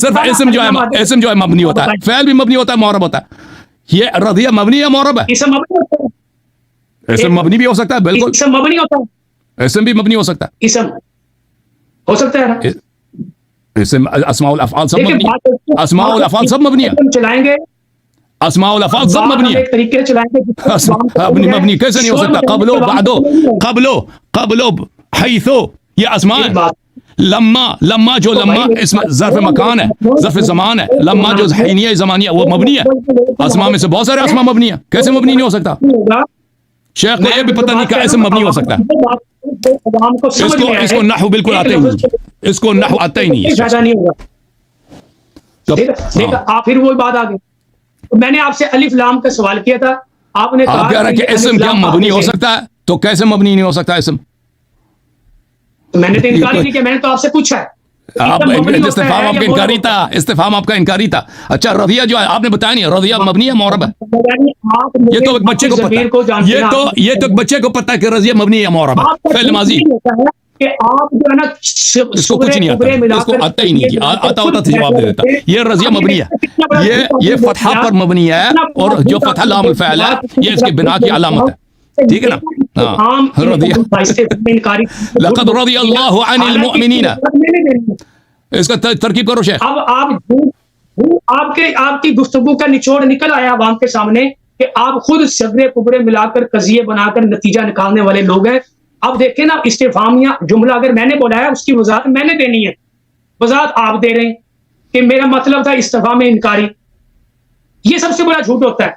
[SPEAKER 1] صرف اسم جو ہے اسم جو ہے مبنی ہوتا ہے، فعل بھی مبنی ہوتا ہے، معرب ہوتا ہے. یہ رضیہ مبنی ہے معرب ہے؟
[SPEAKER 2] اسم مبنی ہوتا ہے،
[SPEAKER 1] اسم مبنی بھی ہو سکتا ہے، بالکل
[SPEAKER 2] اسم مبنی ہوتا ہے،
[SPEAKER 1] اسم بھی مبنی ہو سکتا ہے.
[SPEAKER 2] اسم ہو سکتا ہے نا.
[SPEAKER 1] اسم اسماء الافعال سب مبنی ہے، اسماء الافعال سب مبنی ہے،
[SPEAKER 2] چلائیں گے
[SPEAKER 1] اسماء الافعال سب مبنی ہے.
[SPEAKER 2] ایک طریقے سے چلائیں گے.
[SPEAKER 1] مبنی کیسے نہیں ہو سکتا؟ قبلو بعدو حیثو یہ اسماء ہے. لما جو لما اسم ظرف مکان ہے، ظرف زمان ہے. لما جو حینیہ زمانیہ وہ مبنی ہے. اسماء میں سے بہت سارے اسماء مبنی ہیں، کیسے مبنی نہیں ہو سکتا؟ شیخ کو یہ بھی پتہ نہیں کہ اسم مبنی ہو سکتا ہے. اس کو نحو بالکل آتا ہی نہیں، اس کو نحو آتا ہی نہیں ہے.
[SPEAKER 2] دیکھا آپ پھر وہی بات آ گئی. میں نے آپ سے الف لام کا سوال کیا تھا، آپ نے
[SPEAKER 1] آپ کہہ رہے ہیں کہ اسم کیا مبنی ہو سکتا ہے، تو کیسے مبنی نہیں ہو سکتا اسم؟
[SPEAKER 2] میں نے تو انکار ہی نہیں کیا، میں نے تو آپ سے پوچھا ہے.
[SPEAKER 1] استفہام آپ کا انکاری تھا، استفہام آپ کا انکاری تھا. اچھا رضیہ جو ہے آپ نے بتایا نہیں، رضیہ مبنی ہے معرب ہے؟ یہ تو ایک بچے کو پتہ ہے، یہ تو ایک بچے کو پتہ ہے کہ رضیہ مبنی ہے معرب ہے، فعل ماضی.
[SPEAKER 2] کہ آپ جو ہے نا
[SPEAKER 1] اس کو کچھ نہیں آتا، اس کو آتا ہی نہیں. آتا ہوتا تو جواب دے دیتا. یہ رضیہ مبنی ہے، یہ فتحہ پر مبنی ہے، اور جو فتحہ لام الفعل ہے یہ اس کے بنا کی علامت ہے. ٹھیک ہے نا؟ لقد رضی اللہ عن المؤمنین. اس کا ترکیب کرو شیخ.
[SPEAKER 2] اب آپ کی گفتگو کا نچوڑ نکل آیا عوام کے سامنے کہ آپ خود صغرے کبرے ملا کر قضیے بنا کر نتیجہ نکالنے والے لوگ ہیں. اب دیکھیں نا استفہامیہ جملہ اگر میں نے بولا ہے اس کی وضاحت میں نے دینی ہے، وضاحت آپ دے رہے ہیں کہ میرا مطلب تھا استفہام انکاری. یہ سب سے بڑا جھوٹ ہوتا ہے.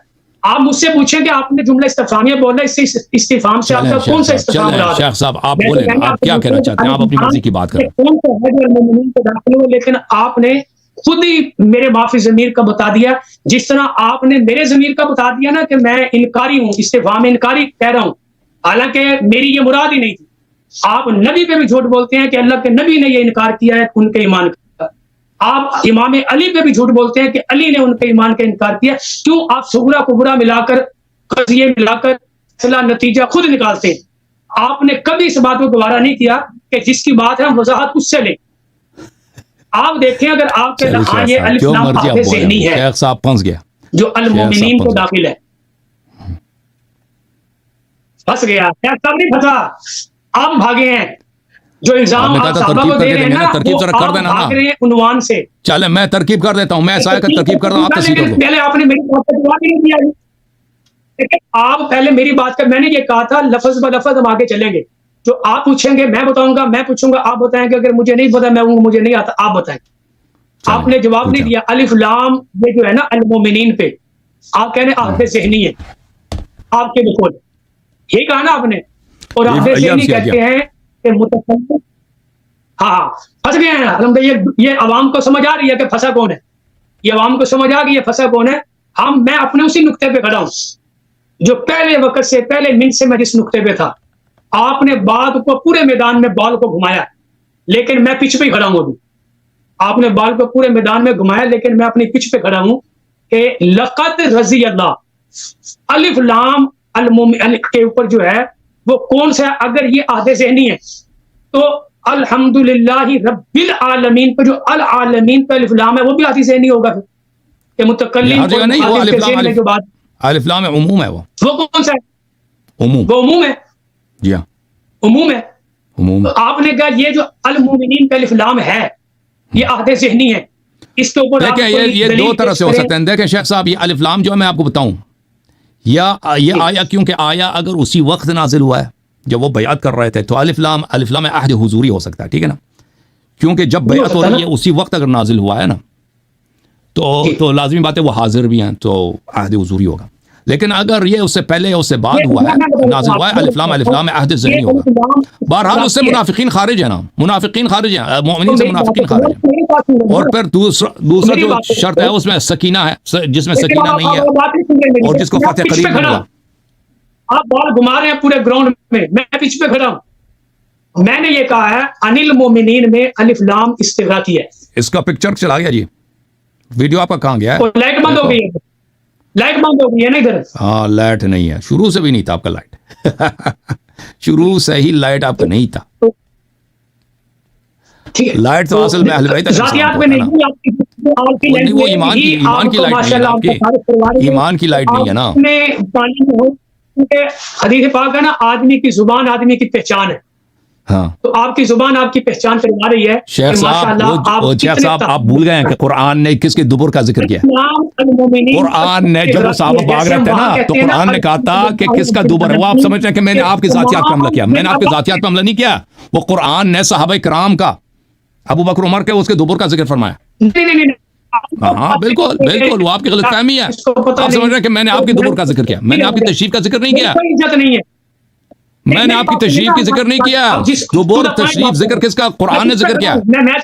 [SPEAKER 2] آپ مجھ سے پوچھیں کہ آپ نے جملہ استفہامیہ بولا، اس سے استفہام سے آپ کا کون سا استفہام رہا؟
[SPEAKER 1] شیخ صاحب آپ بولیں، آپ کیا کہنا چاہتے ہیں؟ آپ اپنی مرضی کی بات کریں.
[SPEAKER 2] کون سا ہے جو المومنین کے داخل ہوئے، لیکن آپ نے خود ہی میرے معافی ضمیر کا بتا دیا، جس طرح آپ نے میرے ضمیر کا بتا دیا نا کہ میں انکاری ہوں، استفہام انکاری کہہ رہا ہوں، حالانکہ میری یہ مراد ہی نہیں تھی. آپ نبی پہ بھی جھوٹ بولتے ہیں کہ اللہ کے نبی نے یہ انکار کیا ہے ان کے ایمان کا. آپ امام علی پہ بھی جھوٹ بولتے ہیں کہ علی نے ان کے ایمان کا انکار کیا. کیوں آپ صغرا کبرا ملا کر قضیے ملا کر فیصلہ نتیجہ خود نکالتے ہیں؟ آپ نے کبھی اس بات کو گوارا نہیں کیا کہ جس کی بات ہے ہم وضاحت اس سے لیں. آپ دیکھیں اگر آپ کے ہاں یہ الف لام حافظ ذہنی ہے
[SPEAKER 1] شیخ صاحب پھنس گیا،
[SPEAKER 2] جو المومنین کو داخل ہے، پھنس گیا. کیا سب نہیں پھنسا؟ آپ بھاگے ہیں. جو الزام آپ صحابہ کو دے رہے ہیں نا، وہ آپ بھاگ رہے ہیں عنوان سے.
[SPEAKER 1] چلے میں ترکیب کر دیتا ہوں، میں ایسا ترکیب کر رہا ہوں، آپ تصحیح کر دو.
[SPEAKER 2] پہلے آپ نے میری بات کا جواب نہیں دیا. آپ پہلے میری بات کا، میں نے یہ کہا تھا لفظ بلفظ ہم آگے چلیں گے. جو آپ پوچھیں گے میں بتاؤں گا، میں پوچھوں گا آپ بتائیں گے. اگر مجھے نہیں پتا میں مجھے نہیں آتا آپ بتائیں. آپ نے جواب نہیں دیا. الف لام یہ جو ہے نا المومنین پہ آپ کہنے عہد ذہنی ہے آپ کے بقول، یہی کہا نا آپ نے. اور عہد ذہنی کہتے ہیں کہ متکلم. ہاں پھنس گئے ہیں الحمدللہ. یہ عوام کو سمجھ آ رہی ہے کہ پھنسا کون ہے. یہ عوام کو سمجھ آ گئی ہے پھنسا کون ہے. میں اپنے اسی نقطے پہ کھڑا ہوں جو پہلے وقت سے، پہلے منٹ سے میں جس نقطے پہ تھا. آپ نے بات کو پورے میدان میں بال کو گھمایا، لیکن میں پچ پہ ہی کھڑا ہوں ابھی. آپ نے بال کو پورے میدان میں گھمایا، لیکن میں اپنی پچ پہ کھڑا ہوں کہ لقد رضی اللہ. الف لام المومن کے اوپر جو ہے وہ کون سا؟ اگر یہ عہد ذہنی ہے تو الحمدللہ رب العالمین پہ جو العالمین پہ الف لام ہے وہ بھی عہد ذہنی ہوگا پھر کہ متکلم جو بات
[SPEAKER 1] الف لام عموم ہے، وہ
[SPEAKER 2] کون سا ہے؟
[SPEAKER 1] عموم،
[SPEAKER 2] وہ عموم ہے.
[SPEAKER 1] جی ہاں
[SPEAKER 2] عموم ہے.
[SPEAKER 1] عموم.
[SPEAKER 2] آپ نے کہا یہ جو المومنین کا الف لام ہے یہ عہد ذہنی ہے. اس کے اوپر
[SPEAKER 1] دیکھیں یہ دو طرح سے ہو سکتے ہیں. دیکھیں شیخ صاحب، یہ الف لام جو ہے میں آپ کو بتاؤں، یا یہ آیا کیونکہ آیا اگر اسی وقت نازل ہوا ہے جب وہ بیعت کر رہے تھے تو الف لام عہد حضوری ہو سکتا ہے. ٹھیک ہے نا؟ کیونکہ جب بیعت ہو رہی ہے اسی وقت اگر نازل ہوا ہے نا تو لازمی بات ہے وہ حاضر بھی ہیں تو عہد حضوری ہوگا. لیکن اگر یہ اس سے پہلے اس سے بعد ہوا ہے، نازل ہوا ہے، الف لام عہد ذہنی ہوگا. بہرحال اس سے منافقین خارج ہیں نا، منافقین خارج ہیں، مومنین سے منافقین خارج ہیں. اور پھر دوسرا جو شرط ہے اس میں سکینہ ہے، جس میں سکینہ نہیں ہے اور جس کو فتح قریب نہیں ہوا.
[SPEAKER 2] آپ بال گھما رہے ہیں پورے گراؤنڈ میں پچ پہ کھڑا ہوں. میں نے یہ کہا ہے انل مومنین میں الف لام استغراقی ہے.
[SPEAKER 1] اس کا پکچر چلا گیا جی، ویڈیو آپ کا کہاں گیا ہے؟
[SPEAKER 2] لائٹ بند ہو گئی ہے، لائٹ بند ہو گئی ہے نا ادھر.
[SPEAKER 1] ہاں لائٹ نہیں ہے، شروع سے بھی نہیں تھا آپ کا لائٹ. شروع سے ہی لائٹ آپ کا نہیں تھا.
[SPEAKER 2] ٹھیک ہے،
[SPEAKER 1] لائٹ تو اصل میں اہل بیت علیہ السلام
[SPEAKER 2] ذاتیات
[SPEAKER 1] کو
[SPEAKER 2] میں
[SPEAKER 1] ہے
[SPEAKER 2] نہیں،
[SPEAKER 1] نا،
[SPEAKER 2] آپ کی
[SPEAKER 1] وہ نہیں، وہ ایمان کی
[SPEAKER 2] لینگویج
[SPEAKER 1] لائٹ نہیں ہے نا آپ کی، ایمان کی لائٹ نہیں ہے نا۔
[SPEAKER 2] آپ نے پانی میں ہو، کیونکہ حدیث پاک ہے نا، آدمی کی زبان آدمی کی پہچان ہے،
[SPEAKER 1] ہاں
[SPEAKER 2] تو آپ کی زبان آپ کی پہچان کروا رہی ہے
[SPEAKER 1] شیخ
[SPEAKER 2] کہ
[SPEAKER 1] صاحب،
[SPEAKER 2] ماشاءاللہ
[SPEAKER 1] وہ شیخ صاحب آپ بھول گئے ہیں کہ قرآن نے کس کے دبر کا ذکر کیا ہے؟ قرآن نے جب وہ صحابہ بھاگ رہے تھے نا تو قرآن نے کہا تھا کہ کس کا دبر ہے، وہ آپ سمجھتے ہیں کہ میں نے آپ کی ذاتیات پہ حملہ کیا، میں نے آپ کی ذاتیات پہ حملہ نہیں کیا، وہ قرآن نے صحابہ کرام کا، ابو بکر عمر کے اس کے دبر کا ذکر فرمایا۔ ہاں بالکل بالکل، وہ آپ کی غلط فہمی ہے، آپ سمجھ رہے ہیں کہ میں نے آپ کی دبر کا ذکر کیا، میں نے آپ کی تشریف کا ذکر نہیں کیا،
[SPEAKER 2] کوئی عزت نہیں ہے،
[SPEAKER 1] میں نے آپ کی تشریف کی ذکر نہیں کیا، دبر تشریف ذکر کس کا؟ قرآن نے ذکر کیا،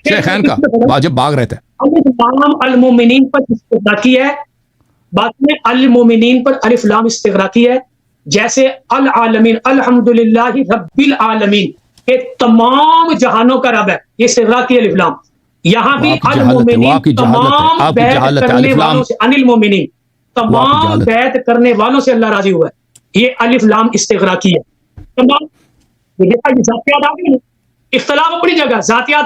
[SPEAKER 1] شیخین کا، واجب بھاگ رہے تھے۔
[SPEAKER 2] تمام المومنین پر استغراقی ہے، بعد میں المومنین پر الف لام استغراقی ہے، جیسے العالمین الحمدللہ رب العالمین کہ تمام جہانوں کا رب ہے، یہ استغراقی الف لام، یہاں بھی المومنین تمام بیعت کرنے والوں سے، ان المومنین تمام بیعت کرنے والوں سے اللہ راضی ہوا ہے، یہ الف لام استغراقی ہے۔ تمام ذاتیات آ گئی، اختلاف اپنی جگہ، ذاتیات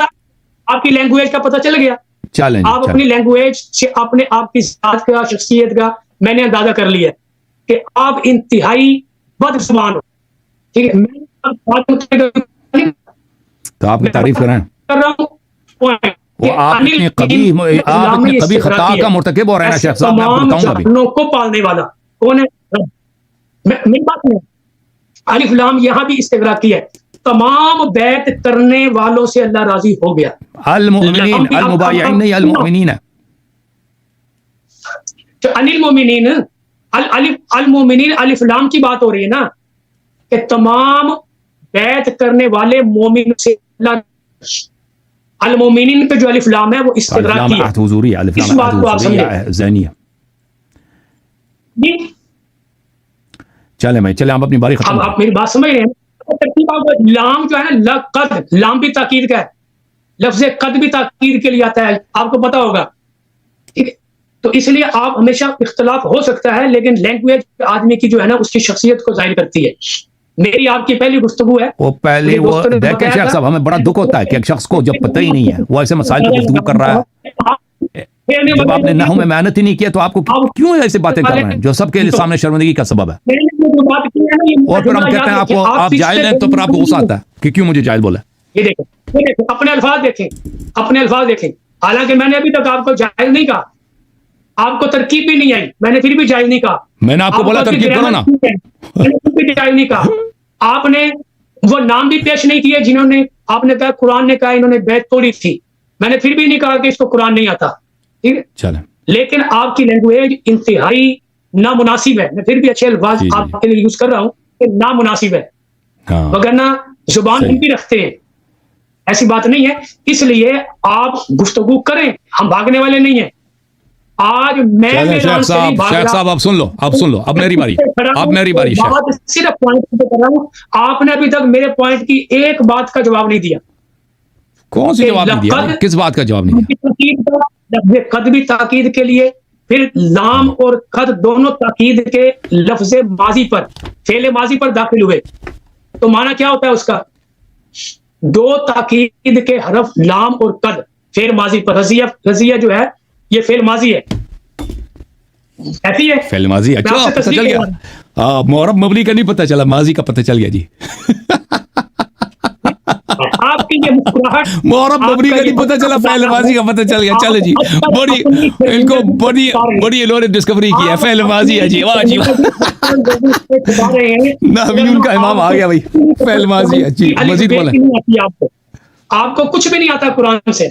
[SPEAKER 2] آپ کی لینگویج کا پتہ چل گیا،
[SPEAKER 1] چلیں
[SPEAKER 2] آپ اپنی لینگویج سے اپنے آپ کی ذات کا، شخصیت کا میں نے اندازہ کر لیا کہ آپ انتہائی بد زبان ہو، ٹھیک ہے، میں
[SPEAKER 1] تو آپ کی تعریف کریں،
[SPEAKER 2] کر رہا ہوں
[SPEAKER 1] وہ آپ اتنی قبیح خطا کا مرتکب ہو رہے ہیں نا شیخ صاحب، میں آپ کو بتاؤں گا ابھی۔
[SPEAKER 2] جہانوں کو پالنے والا کون ہے؟ میری بات نہیں، الف لام یہاں بھی استغراقی ہے، تمام بیعت کرنے والوں سے اللہ راضی ہو گیا،
[SPEAKER 1] المؤمنین، المبایعین نہیں، المؤمنین ہے۔
[SPEAKER 2] انل مومنین، المومنین الف لام کی بات ہو رہی ہے نا، کہ تمام بیعت کرنے والے مومن سے اللہ، المومنین پہ جو الف لام ہے وہ استغراقی ہے،
[SPEAKER 1] عہد حضوری، الف
[SPEAKER 2] اس
[SPEAKER 1] لام
[SPEAKER 2] بات
[SPEAKER 1] عہد
[SPEAKER 2] کو آپ
[SPEAKER 1] حضوری
[SPEAKER 2] سمجھیں۔
[SPEAKER 1] یا ذہنی ہے۔ چلیں بھائی، چلیں آپ اپنی باری ختم
[SPEAKER 2] اب آپ میری بات سمجھ رہے ہیں، لام جو ہے نا، لقد، لام بھی تاکید کا ہے، لفظ قد بھی تاکید کے لیے آتا ہے، آپ کو پتا ہوگا، ٹھیک ہے، تو اس لیے آپ ہمیشہ اختلاف ہو سکتا ہے، لیکن لینگویج آدمی کی جو ہے نا اس کی شخصیت کو ظاہر کرتی ہے۔ میری آپ کی پہلی گفتگو ہے،
[SPEAKER 1] وہ پہلے وہ دیکھیں شیخ صاحب، ہمیں بڑا دکھ ہوتا ہے کہ ایک شخص کو جب پتہ ہی نہیں ہے، وہ ایسے مسائل پہ گفتگو کر رہا ہے، جب آپ نے نحو میں محنت ہی نہیں کیا تو آپ کو کیوں ایسی باتیں کر رہے ہیں جو سب کے سامنے شرمندگی کا سبب ہے؟ اور پھر ہم کہتے ہیں آپ کو، آپ جاہل ہیں، تو پھر آپ کو غصہ آتا ہے کہ کیوں مجھے جاہل بولا؟
[SPEAKER 2] یہ دیکھیں اپنے الفاظ دیکھیں، اپنے الفاظ دیکھیں، حالانکہ میں نے ابھی تک آپ کو جاہل نہیں کہا، آپ کو ترکیب بھی نہیں آئی، میں نے پھر بھی جائز نہیں کہا،
[SPEAKER 1] میں نے آپ کو بولا ترکیب کرو نا،
[SPEAKER 2] میں نے پھر بھی جائز نہیں کہا، آپ نے وہ نام بھی پیش نہیں کیے جنہوں نے، آپ نے کہا قرآن نے کہا انہوں نے بیعت توڑی تھی، میں نے پھر بھی نہیں کہا کہ اس کو قرآن نہیں آتا، ٹھیک ہے،
[SPEAKER 1] چلیں،
[SPEAKER 2] لیکن آپ کی لینگویج انتہائی نامناسب ہے، میں پھر بھی اچھے الفاظ آپ کے لیے یوز کر رہا ہوں کہ نامناسب ہے، وگرنہ زبان ہم بھی رکھتے ہیں، ایسی بات نہیں ہے، اس لیے آپ گفتگو کریں، ہم بھاگنے والے نہیں ہیں، آج میں
[SPEAKER 1] شیخ صاحب اب سن لو، اب میری باری، اب میری باری شیخ،
[SPEAKER 2] صرف پوائنٹ پہ کر رہا ہوں، آپ نے ابھی تک میرے پوائنٹ کی ایک بات کا جواب نہیں دیا،
[SPEAKER 1] کون سی جواب نہیں دیا؟ کس بات کا جواب نہیں دیا؟
[SPEAKER 2] قد بھی تاکید کے لیے، پھر لام اور قد دونوں تاکید کے لفظ ماضی پر، فعل ماضی پر داخل ہوئے، تو معنی کیا ہوتا ہے اس کا؟ دو تاکید کے حرف لام اور قد فعل ماضی پر، رضیہ جو ہے یہ فعل ماضی ہے، ایسی ہے
[SPEAKER 1] فعل ماضی، اچھا پتہ چل گیا، معرب مبنی کا نہیں پتہ چلا، ماضی کا پتہ چل گیا جی،
[SPEAKER 2] آپ کی یہ مسکراہٹ،
[SPEAKER 1] معرب مبنی کا نہیں پتہ چلا، فعل ماضی کا پتہ چل گیا، چلے جی، ان کو بڑی انہوں نے ڈسکوری کی ہے، فعل ماضی ہے جی، واہ جی نحویون کا امام آ گیا بھائی، فعل ماضی ہے جی، مزید بولیں۔
[SPEAKER 2] آپ کو کچھ بھی نہیں آتا قرآن سے،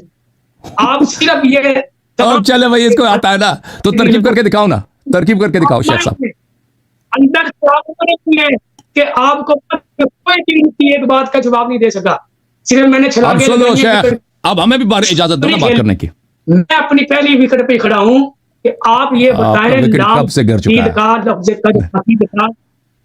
[SPEAKER 2] آپ صرف یہ،
[SPEAKER 1] اب چلے بھائی، اس کو آتا ہے نا تو ترکیب کر کے دکھاؤ نا، ترکیب کر کے دکھاؤ شیخ صاحب۔
[SPEAKER 2] اندر کہ آپ کو کوئی چیز کی ایک بات کا جواب نہیں دے سکا، صرف میں نے چھلا
[SPEAKER 1] اب سنو شیخ، اب ہمیں بھی اجازت دو نا بات کرنے کی،
[SPEAKER 2] میں اپنی پہلی وکٹ پہ کھڑا ہوں کہ آپ یہ بتائیں
[SPEAKER 1] کب سے گر چکا ہے؟
[SPEAKER 2] کا لفظ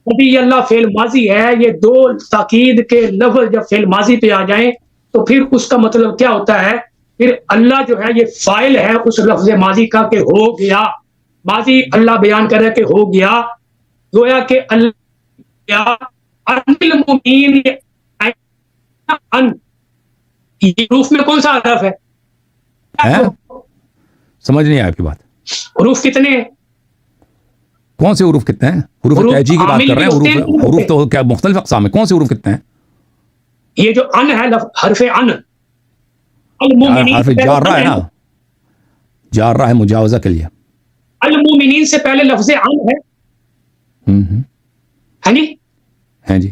[SPEAKER 2] ابھی اللہ فعل ماضی ہے، یہ دو تاکید کے لفظ جب فعل ماضی پہ آ جائیں تو پھر اس کا مطلب کیا ہوتا ہے؟ پھر اللہ جو ہے یہ فاعل ہے اس لفظ ماضی کا کہ ہو گیا، ماضی اللہ بیان کر رہا ہے کہ ہو گیا، گویا کہ اللہ یہ حروف میں کون سا حرف ہے؟
[SPEAKER 1] سمجھ نہیں آیا آپ کی بات.
[SPEAKER 2] حروف کتنے ہیں؟
[SPEAKER 1] کون سے حروف کتنے ہیں؟ حروف تہجی کی بات کر رہے ہیں. حروف تو کیا مختلف اقسام ہیں. کون سے حروف کتنے ہیں؟
[SPEAKER 2] یہ جو ان ہے حرف ان،
[SPEAKER 1] حرف جارہ ہے نا، جارہ ہے مجاوزہ کے لیے.
[SPEAKER 2] المومنین سے پہلے لفظ ان ہے.
[SPEAKER 1] ہاں جی.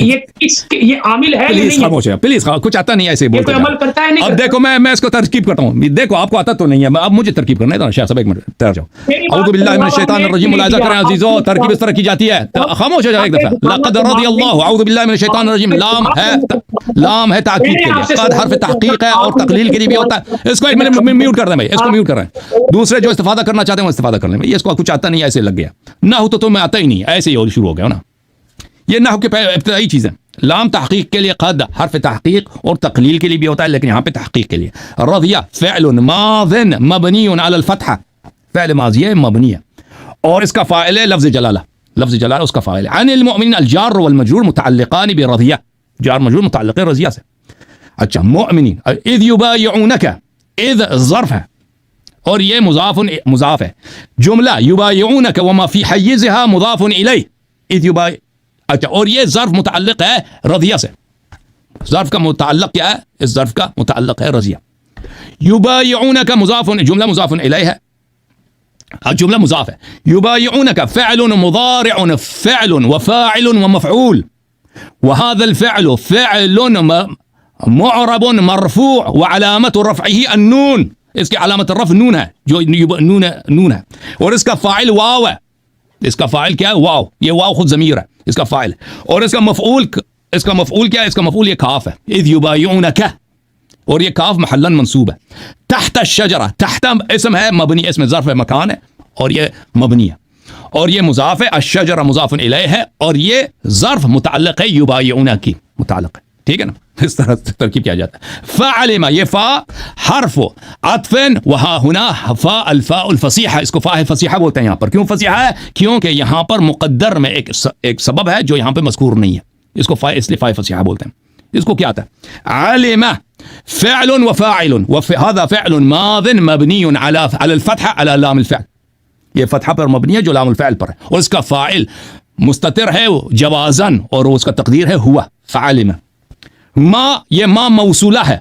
[SPEAKER 2] یہ عامل ہے.
[SPEAKER 1] پلیز خاموش ہے، پلیز کچھ آتا نہیں ایسے بولتے.
[SPEAKER 2] عمل کرتا ہے نہیں.
[SPEAKER 1] اب دیکھو میں اس کو ترکیب کرتا ہوں. دیکھو آپ کو آتا تو نہیں ہے، اب مجھے ترکیب کرنا ہے. شاہ صاحب ایک منٹ ٹھہر جاؤ. اعوذ باللہ من الشیطان الرجیم. ملاحظہ کریں عزیزو، ترکیب اس طرح کی جاتی ہے. خاموش ہو جائے ایک دفعہ. لقد رضی اللہ. اعوذ باللہ من الشیطان الرجیم. لام ہے تاکید کے لیے. قد حرف تحقیق ہے اور تقلیل کے لیے بھی ہوتا ہے. اس کو ایک منٹ میوٹ کر دیں بھائی، اس کو میوٹ کر رہے ہیں. دوسرے جو استفادہ کرنا چاہتے ہیں وہ استفادہ کر لیں. اس کو کچھ آتا نہیں ایسے لگ گیا. نحو تو تمہیں آتا ہی نہیں، ایسے ہی شروع ہو گیا نا. یہ نحو کے ابتدائی چیزیں. لام تحقیق کے لیے، قد حرف تحقیق اور تقلیل کے لیے بھی ہوتا ہے، لیکن یہاں پہ تحقیق کے لیے. رضیہ فعل ماض مبنی علی الفتحہ، فعل ماضی ہے مبنی ہے، اور اس کا فاعل ہے لفظ جلالہ. لفظ جلالہ اس کا فاعل ہے. عن المؤمنین الجار والمجرور متعلقان برضیہ. جار مجرور متعلق ہے رضیہ سے. اچھا مؤمنین. اذ یبایعونک، اذ ظرف ہے اور یہ مضاف ہے. جملہ یبایعونک وما فی حیزها مضاف الیہ. اذ یبایع. اچھا اور یہ ظرف متعلق ہے رضیہ سے. ظرف کا متعلق کیا ہے؟ اس ظرف کا متعلق ہے رضیہ. یبایعونک مضاف، جملہ مضاف الیہ ہے. جملہ مضاف ہے. یبایعونک فعل مضارع فعل وفاعل ومفعول، وهذا الفعل فعل معرب مرفوع وعلامة رفعه النون. اس کی علامت رفع نون ہے، جو نون ہے، اور اس کا فاعل واو ہے. اس کا فاعل کیا ہے؟ واو. یہ واو خود ضمیر ہے، اس کا فاعل. اور اس کا مفعول کیا ہے؟ اس کا مفعول یہ کاف ہے. اذ یبایعونک، اور یہ کاف محلا منصوب ہے. تحت الشجرہ، تحت اسم ہے مبنی، اسم ظرف ہے مکان ہے اور یہ مبنی ہے، اور یہ مضاف ہے. الشجرہ مضاف الیہ ہے، اور یہ ظرف متعلق ہے یبایعونک کی متعلق ہے. ٹھیک ہے نا؟ اس طرح ترکیب کیا جاتا ہے. فعلم، یہ فا حرف عطف، وہا ہنا فا الفاء الفصیحہ. اس کو فا فصیحہ بولتے ہیں یہاں پر. کیوں فصیحہ ہے؟ کیونکہ یہاں پر مقدر میں ایک سبب ہے جو یہاں پہ مذکور نہیں ہے. اس کو فا، اس لیے فا فصیحہ بولتے ہیں. اس کو کیا آتا ہے؟ علم فعل وفاعل، وهذا فعل ماض مبنی على الفتحہ على لام الفعل. یہ فتحہ پر مبنی ہے جو لام الفعل پر ہے، اور اس کا فاعل مستتر ہے جوازن، اور اس کا تقدیر ہے ہوا. فعلم. ما، یہ ما موصولہ ہے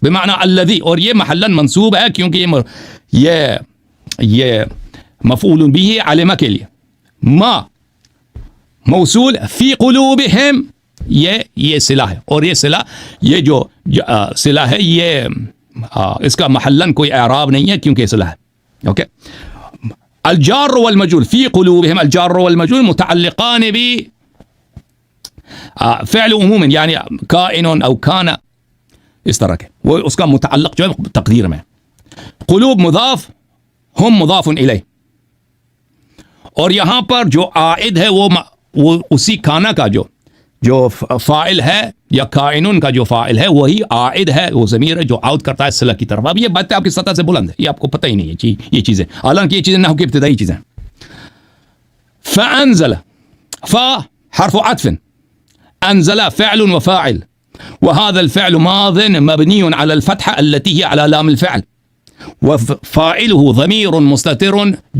[SPEAKER 1] بمعنی الذی، اور یہ محلا منصوب ہے کیونکہ یہ مفعول به علم کے لیے. ما موصول. فی قلوبہم، یہ صلہ ہے، اور یہ صلہ، یہ جو صلہ ہے، یہ اس کا محلا کوئی اعراب نہیں ہے کیونکہ یہ صلہ ہے. اوکے. الجار والمجرور فی قلوبہم، الجار والمجرور متعلقان بھی فعل عموما، یعنی کائن او کان، اس طرح کے، وہ اس کا متعلق جو ہے تقدیر میں. قلوب مضاف، ہم مضاف الیہ، اور یہاں پر جو عائد ہے وہ اسی کانا کا جو فاعل ہے، یا کائنون کا جو فاعل ہے وہی عائد ہے، وہ ضمیر ہے جو عائد کرتا ہے صلہ کی طرف. اب یہ باتیں آپ کی سطح سے بلند ہے، یہ آپ کو پتہ ہی نہیں ہے یہ چیزیں، حالانکہ یہ چیزیں نحو کی ابتدائی چیزیں. فانزل، فا حرف عطف، انزل فعل وفاعل، وهذا الفعل ماض مبني على الفتحة التي هي على لام الفعل، وفاعله ضمير مستتر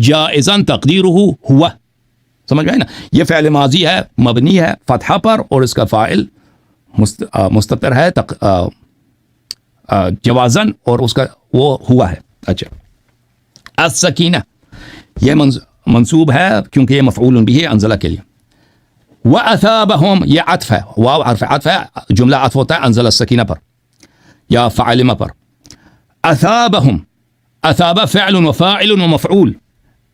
[SPEAKER 1] جائزا تقديره هو. سمجھ گئے نا؟ یہ فعل ماضی ہے، مبنی ہے فتحہ پر، اور اس کا فاعل مستتر ہے جوازن، اور اس کا وہ ہوا ہے. اچھا. السکینہ، یہ منصوب ہے کیونکہ یہ مفعول بھی ہے انزلہ کے لیے. وَأَثَابَهُمْ، یہ عطف ہے، واو حرف عطف ہے، جملہ عطف ہوتا ہے انزل السکینہ پر یا فعلمہ پر. أثابهم، أثاب فعل وفاعل ومفعول.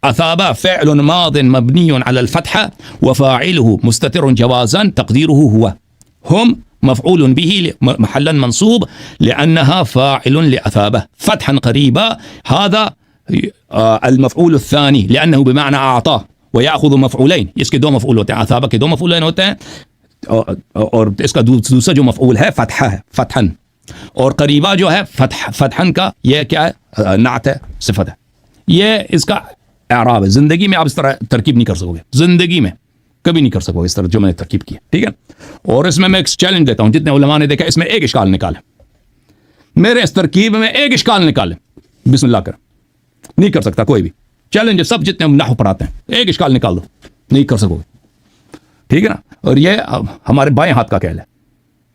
[SPEAKER 1] أثاب فعل ماض مبني على الفتحة وفاعله مستتر جوازا تقديره هو. هم مفعول به محلا منصوب لأنها فاعل لأثابه فتحا قريبا. هذا المفعول الثاني لأنه بمعنى أعطاه، ويأخذ مفعولين. اس کے دو مفعول ہوتے ہیں، اثابہ کے دو مفعولین ہوتے ہیں، اور اس کا دوسرا جو مفعول ہے فتحہ ہے، فتحن، اور قریبہ جو ہے فتحن کا یہ کیا ہے؟ نعت ہے، صفت ہے. یہ اس کا اعراب ہے. زندگی میں آپ اس طرح ترکیب نہیں کر سکو گے، زندگی میں کبھی نہیں کر سکو گے اس طرح جو میں نے ترکیب کی ہے. ٹھیک ہے. اور اس میں ایک چیلنج دیتا ہوں، جتنے علماء نے دیکھا اس میں ایک اشکال نکالے. میرے اس ترکیب میں ایک اشکال نکالیں، بسم اللہ کر، نہیں کر سکتا کوئی بھی، چیلنج سب جتنے نحو پر آتے ہیں، ایک اشکال نکال دو، نہیں کر سکو گے، ٹھیک ہے نا؟ اور یہ ہمارے بائیں ہاتھ کا کھیل ہے.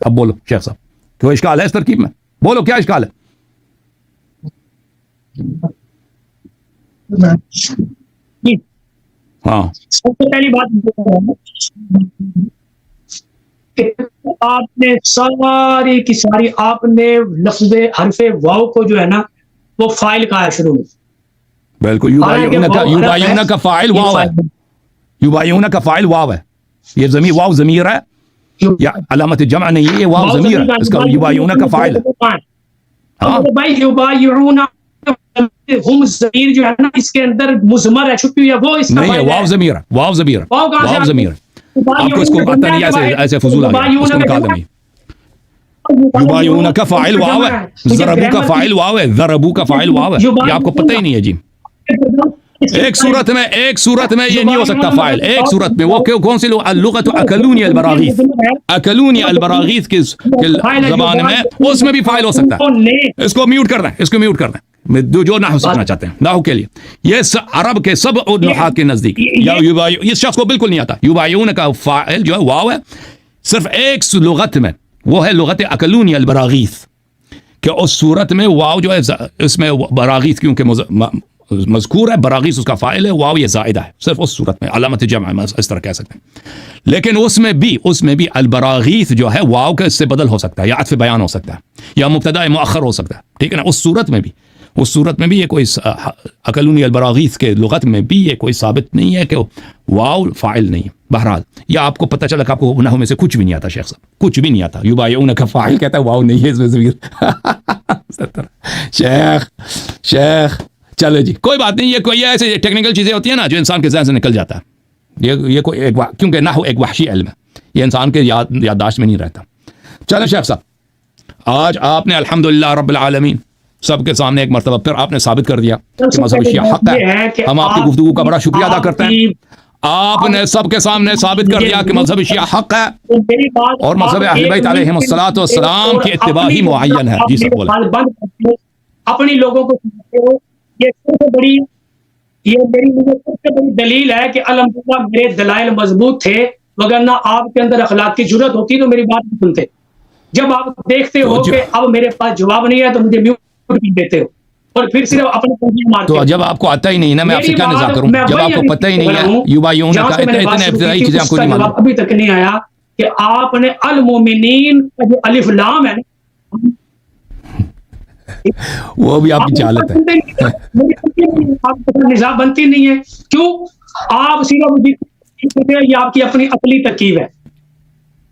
[SPEAKER 1] اب بولو شیخ صاحب، کوئی اشکال ہے اس ترکیب میں؟ بولو کیا اشکال ہے؟ ہاں
[SPEAKER 2] سب سے پہلی بات کہ آپ نے ساری کی ساری آپ نے لفظ حرف واو کو جو ہے نا وہ فائل کہا ہے شروع میں.
[SPEAKER 1] بالکل، یبایعون کا فاعل واو ہے، یبایعون کا فاعل واو ہے، یہ ضمیر واو ضمیر ہے یا علامت جمع نہیں ہے، یہ واو ضمیر ہے، اس کا یبایعون کا فاعل ہے. ہاں
[SPEAKER 2] بھائی یبایعون ہم ضمیر جو ہے نا اس کے اندر مضمر ہے، چھپی ہوئی ہے، وہ اس کا
[SPEAKER 1] نہیں ہے،
[SPEAKER 2] فائل
[SPEAKER 1] واو ضمیر ہے، واو ضمیر ہے،
[SPEAKER 2] واو کہاں سے
[SPEAKER 1] واو ضمیر ہے. آپ کو اس کو پتہ نہیں، ایسے فضول آ گیا، اس کو نکال دیں. یبایعون کا فاعل واو ہے، ضربو کا فاعل واو ہے، ضربو کا فاعل واو ہے، یہ آپ کو پتہ ہی نہیں ہے جی. ایک صورت میں یہ نہیں ہو سکتا فاعل، ایک صورت میں. وہ کون سی اللغت اکلونی البراغیث، اکلونی البراغیث کی زبان میں اس میں بھی فاعل ہو سکتا ہے. اس کو میوٹ کر دیں، اس کو میوٹ کر دیں، جو نحو سیکھنا چاہتے ہیں نحو کے لیے. یہ عرب کے سب نحات کے نزدیک یا اس شخص کو بالکل نہیں آتا. یبایعون کا فاعل جو ہے واو ہے، صرف ایک لغت میں، وہ ہے لغت اکلونی البراغیث، کہ اس صورت میں واو جو ہے اس میں براغیث کیونکہ مذکور ہے، براغیث اس کا فاعل ہے، واو یہ زائدہ ہے، صرف اس صورت میں علامت جمع میں اس طرح کہہ سکتے ہیں. لیکن اس میں بھی البراغیث جو ہے واو کا اس سے بدل ہو سکتا ہے، یا عطف بیان ہو سکتا ہے، یا مبتدا مؤخر ہو سکتا ہے، ٹھیک ہے نا؟ اس صورت میں بھی یہ کوئی اکلونی البراغیث کے لغت میں بھی یہ کوئی ثابت نہیں ہے کہ واو فاعل نہیں ہے. بہرحال یہ آپ کو پتہ چلا کہ آپ کو نحو میں سے کچھ بھی نہیں آتا شیخ صاحب، کچھ بھی نہیں آتا. یبایعون کا فاعل کہتا ہے واو نہیں ہے اس میں ضمیر. شیخ چلو جی کوئی بات نہیں، یہ کوئی ایسے ٹیکنیکل چیزیں ہوتی ہیں نا جو انسان کے ذہن سے نکل جاتا ہے. یہ کوئی کیونکہ نحو ایک وحشی علم ہے، یہ انسان کے یادداشت میں نہیں رہتا. چلو شیخ صاحب، آج آپ نے الحمدللہ رب العالمین سب کے سامنے ایک مرتبہ پھر آپ نے ثابت کر دیا کہ مذہب شیعہ حق ہے. ہم آپ کی گفتگو کا بڑا شکریہ ادا کرتے ہیں. آپ نے سب کے سامنے ثابت کر دیا کہ مذہب شیعہ حق ہے اور مذہب اہل بیت علیہم الصلوۃ والسلام کی اتباع ہی معین ہے. جی سر بولیں.
[SPEAKER 2] اپنی لوگوں کو یہ سب سے بڑی، یہ میری سب سے بڑی دلیل ہے کہ الحمدللہ میرے دلائل مضبوط تھے، وگرنہ آپ کے اندر اخلاق کی جرت ہوتی تو میری بات نہیں سنتے. جب آپ دیکھتے ہو کہ اب میرے پاس جواب نہیں ہے تو مجھے میوٹ کر دیتے ہو اور پھر صرف اپنے تنظیم مارتے ہو.
[SPEAKER 1] تو جب آپ کو آتا ہی نہیں نا، میں آپ سے کیا نظر کروں جب آپ کو پتہ ہی نہیں ہے. یبایعون کا اتنے ابتدائی چیزیں آپ کو نہیں معلوم.
[SPEAKER 2] ابھی تک نہیں آیا کہ آپ نے المومنین کا جو الف لام ہے
[SPEAKER 1] وہ بھی آپ کی جہالت ہے.
[SPEAKER 2] نظام بنتی نہیں ہے. کیوں؟ آپ صرف یہ آپ کی اپنی عقلی ترکیب ہے،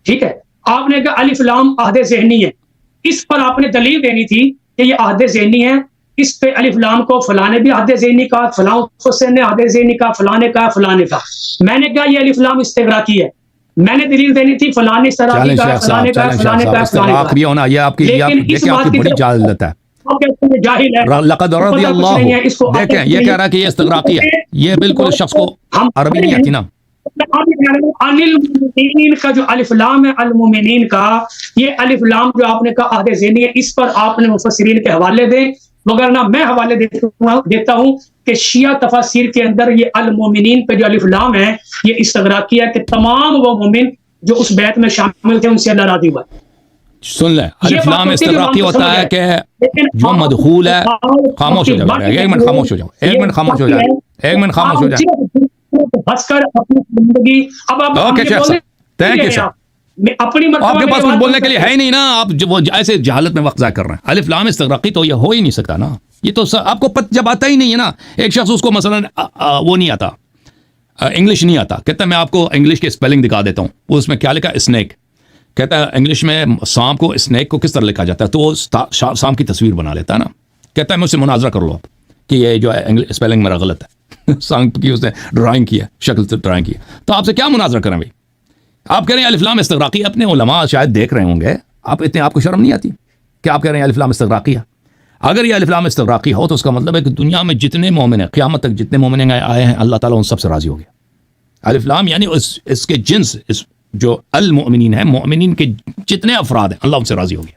[SPEAKER 2] ٹھیک ہے؟ آپ نے کہا الف لام عہد ذہنی ہے، اس پر آپ نے دلیل دینی تھی کہ یہ عہد ذہنی ہے، اس پہ الف لام کو فلاں نے بھی عہد ذہنی کہا، فلاں حسین نے عہد ذہنی کہا، فلاں نے کہا، فلاں نے کہا. میں نے کہا یہ الف لام استغراقی ہے، میں نے دلیل دینی تھی فلاں نے استغراقی کہا، فلاں نے کہا، فلاں نے کہا، فلاں نے کہا.
[SPEAKER 1] بھی ہونا یہ آپ کی بڑی جہالت ہے. لقد رضی اللہ، دیکھیں یہ کہہ رہا ہے کہ یہ استغراقی ہے، یہ بالکل شخص کو عربی نہیں آتی نا.
[SPEAKER 2] المومنین کا جو الف لام ہے، المومنین کا یہ الف لام جو آپ نے کہا عہد ذہنی ہے، اس پر آپ نے مفسرین کے حوالے دیں، مگر نہ میں حوالے دیتا ہوں کہ شیعہ تفاسیر کے اندر یہ المومنین پہ جو الف لام ہے یہ استغراقی ہے کہ تمام وہ مومن جو اس بیعت میں شامل تھے ان سے اللہ راضی ہوا.
[SPEAKER 1] سن لیں، الف لام استغراقی ہوتا ہے کہ جو مدخول ہے. خاموش ہو جاؤ، ایک منٹ خاموش ہو جاؤ، ایک منٹ خاموش ہو جائے، ایک منٹ خاموش ہو جائے.
[SPEAKER 2] بس کر اپنی زندگی اب آپ
[SPEAKER 1] اوکے شیخ صاحب، تھینک یو سر.
[SPEAKER 2] اپنی
[SPEAKER 1] آپ کے پاس کچھ بولنے کے لیے ہے ہی نہیں نا، آپ وہ ایسے جہالت میں وقت ضائع کر رہے ہیں. الف لام استغراقی تو یہ ہو ہی نہیں سکتا نا، یہ تو آپ کو جب آتا ہی نہیں ہے نا. ایک شخص اس کو مثلا وہ نہیں آتا، انگلش نہیں آتا، کہتا ہے میں آپ کو انگلش کے اسپیلنگ دکھا دیتا ہوں. وہ اس میں کیا لکھا؟ اسنیک. کہتا ہے انگلش میں سانپ کو، اسنیک کو کس طرح لکھا جاتا ہے؟ تو وہ سانپ کی تصویر بنا لیتا ہے نا. کہتا ہے مجھ سے مناظرہ کر لو آپ کہ یہ جو ہے اسپیلنگ میرا غلط ہے، سانپ کی اس نے ڈرائنگ کی ہے، شکل سے ڈرائنگ کی ہے. تو آپ سے کیا مناظرہ کریں بھائی؟ آپ کہہ رہے ہیں الف لام استغراقی. اپنے علماء شاید دیکھ رہے ہوں گے، آپ کو شرم نہیں آتی کہ آپ کہہ رہے ہیں الف لام استغراقی ہے؟ اگر یہ الف لام استغراقی ہو تو اس کا مطلب ہے کہ دنیا میں جتنے مومن ہیں، قیامت تک جتنے مومن آئے ہیں، اللہ تعالیٰ ان سب سے راضی ہو گیا. الف لام یعنی اس کے جنس، جو المؤمنین ہیں، مومنین کے جتنے افراد ہیں، اللہ ان سے راضی ہو گیا.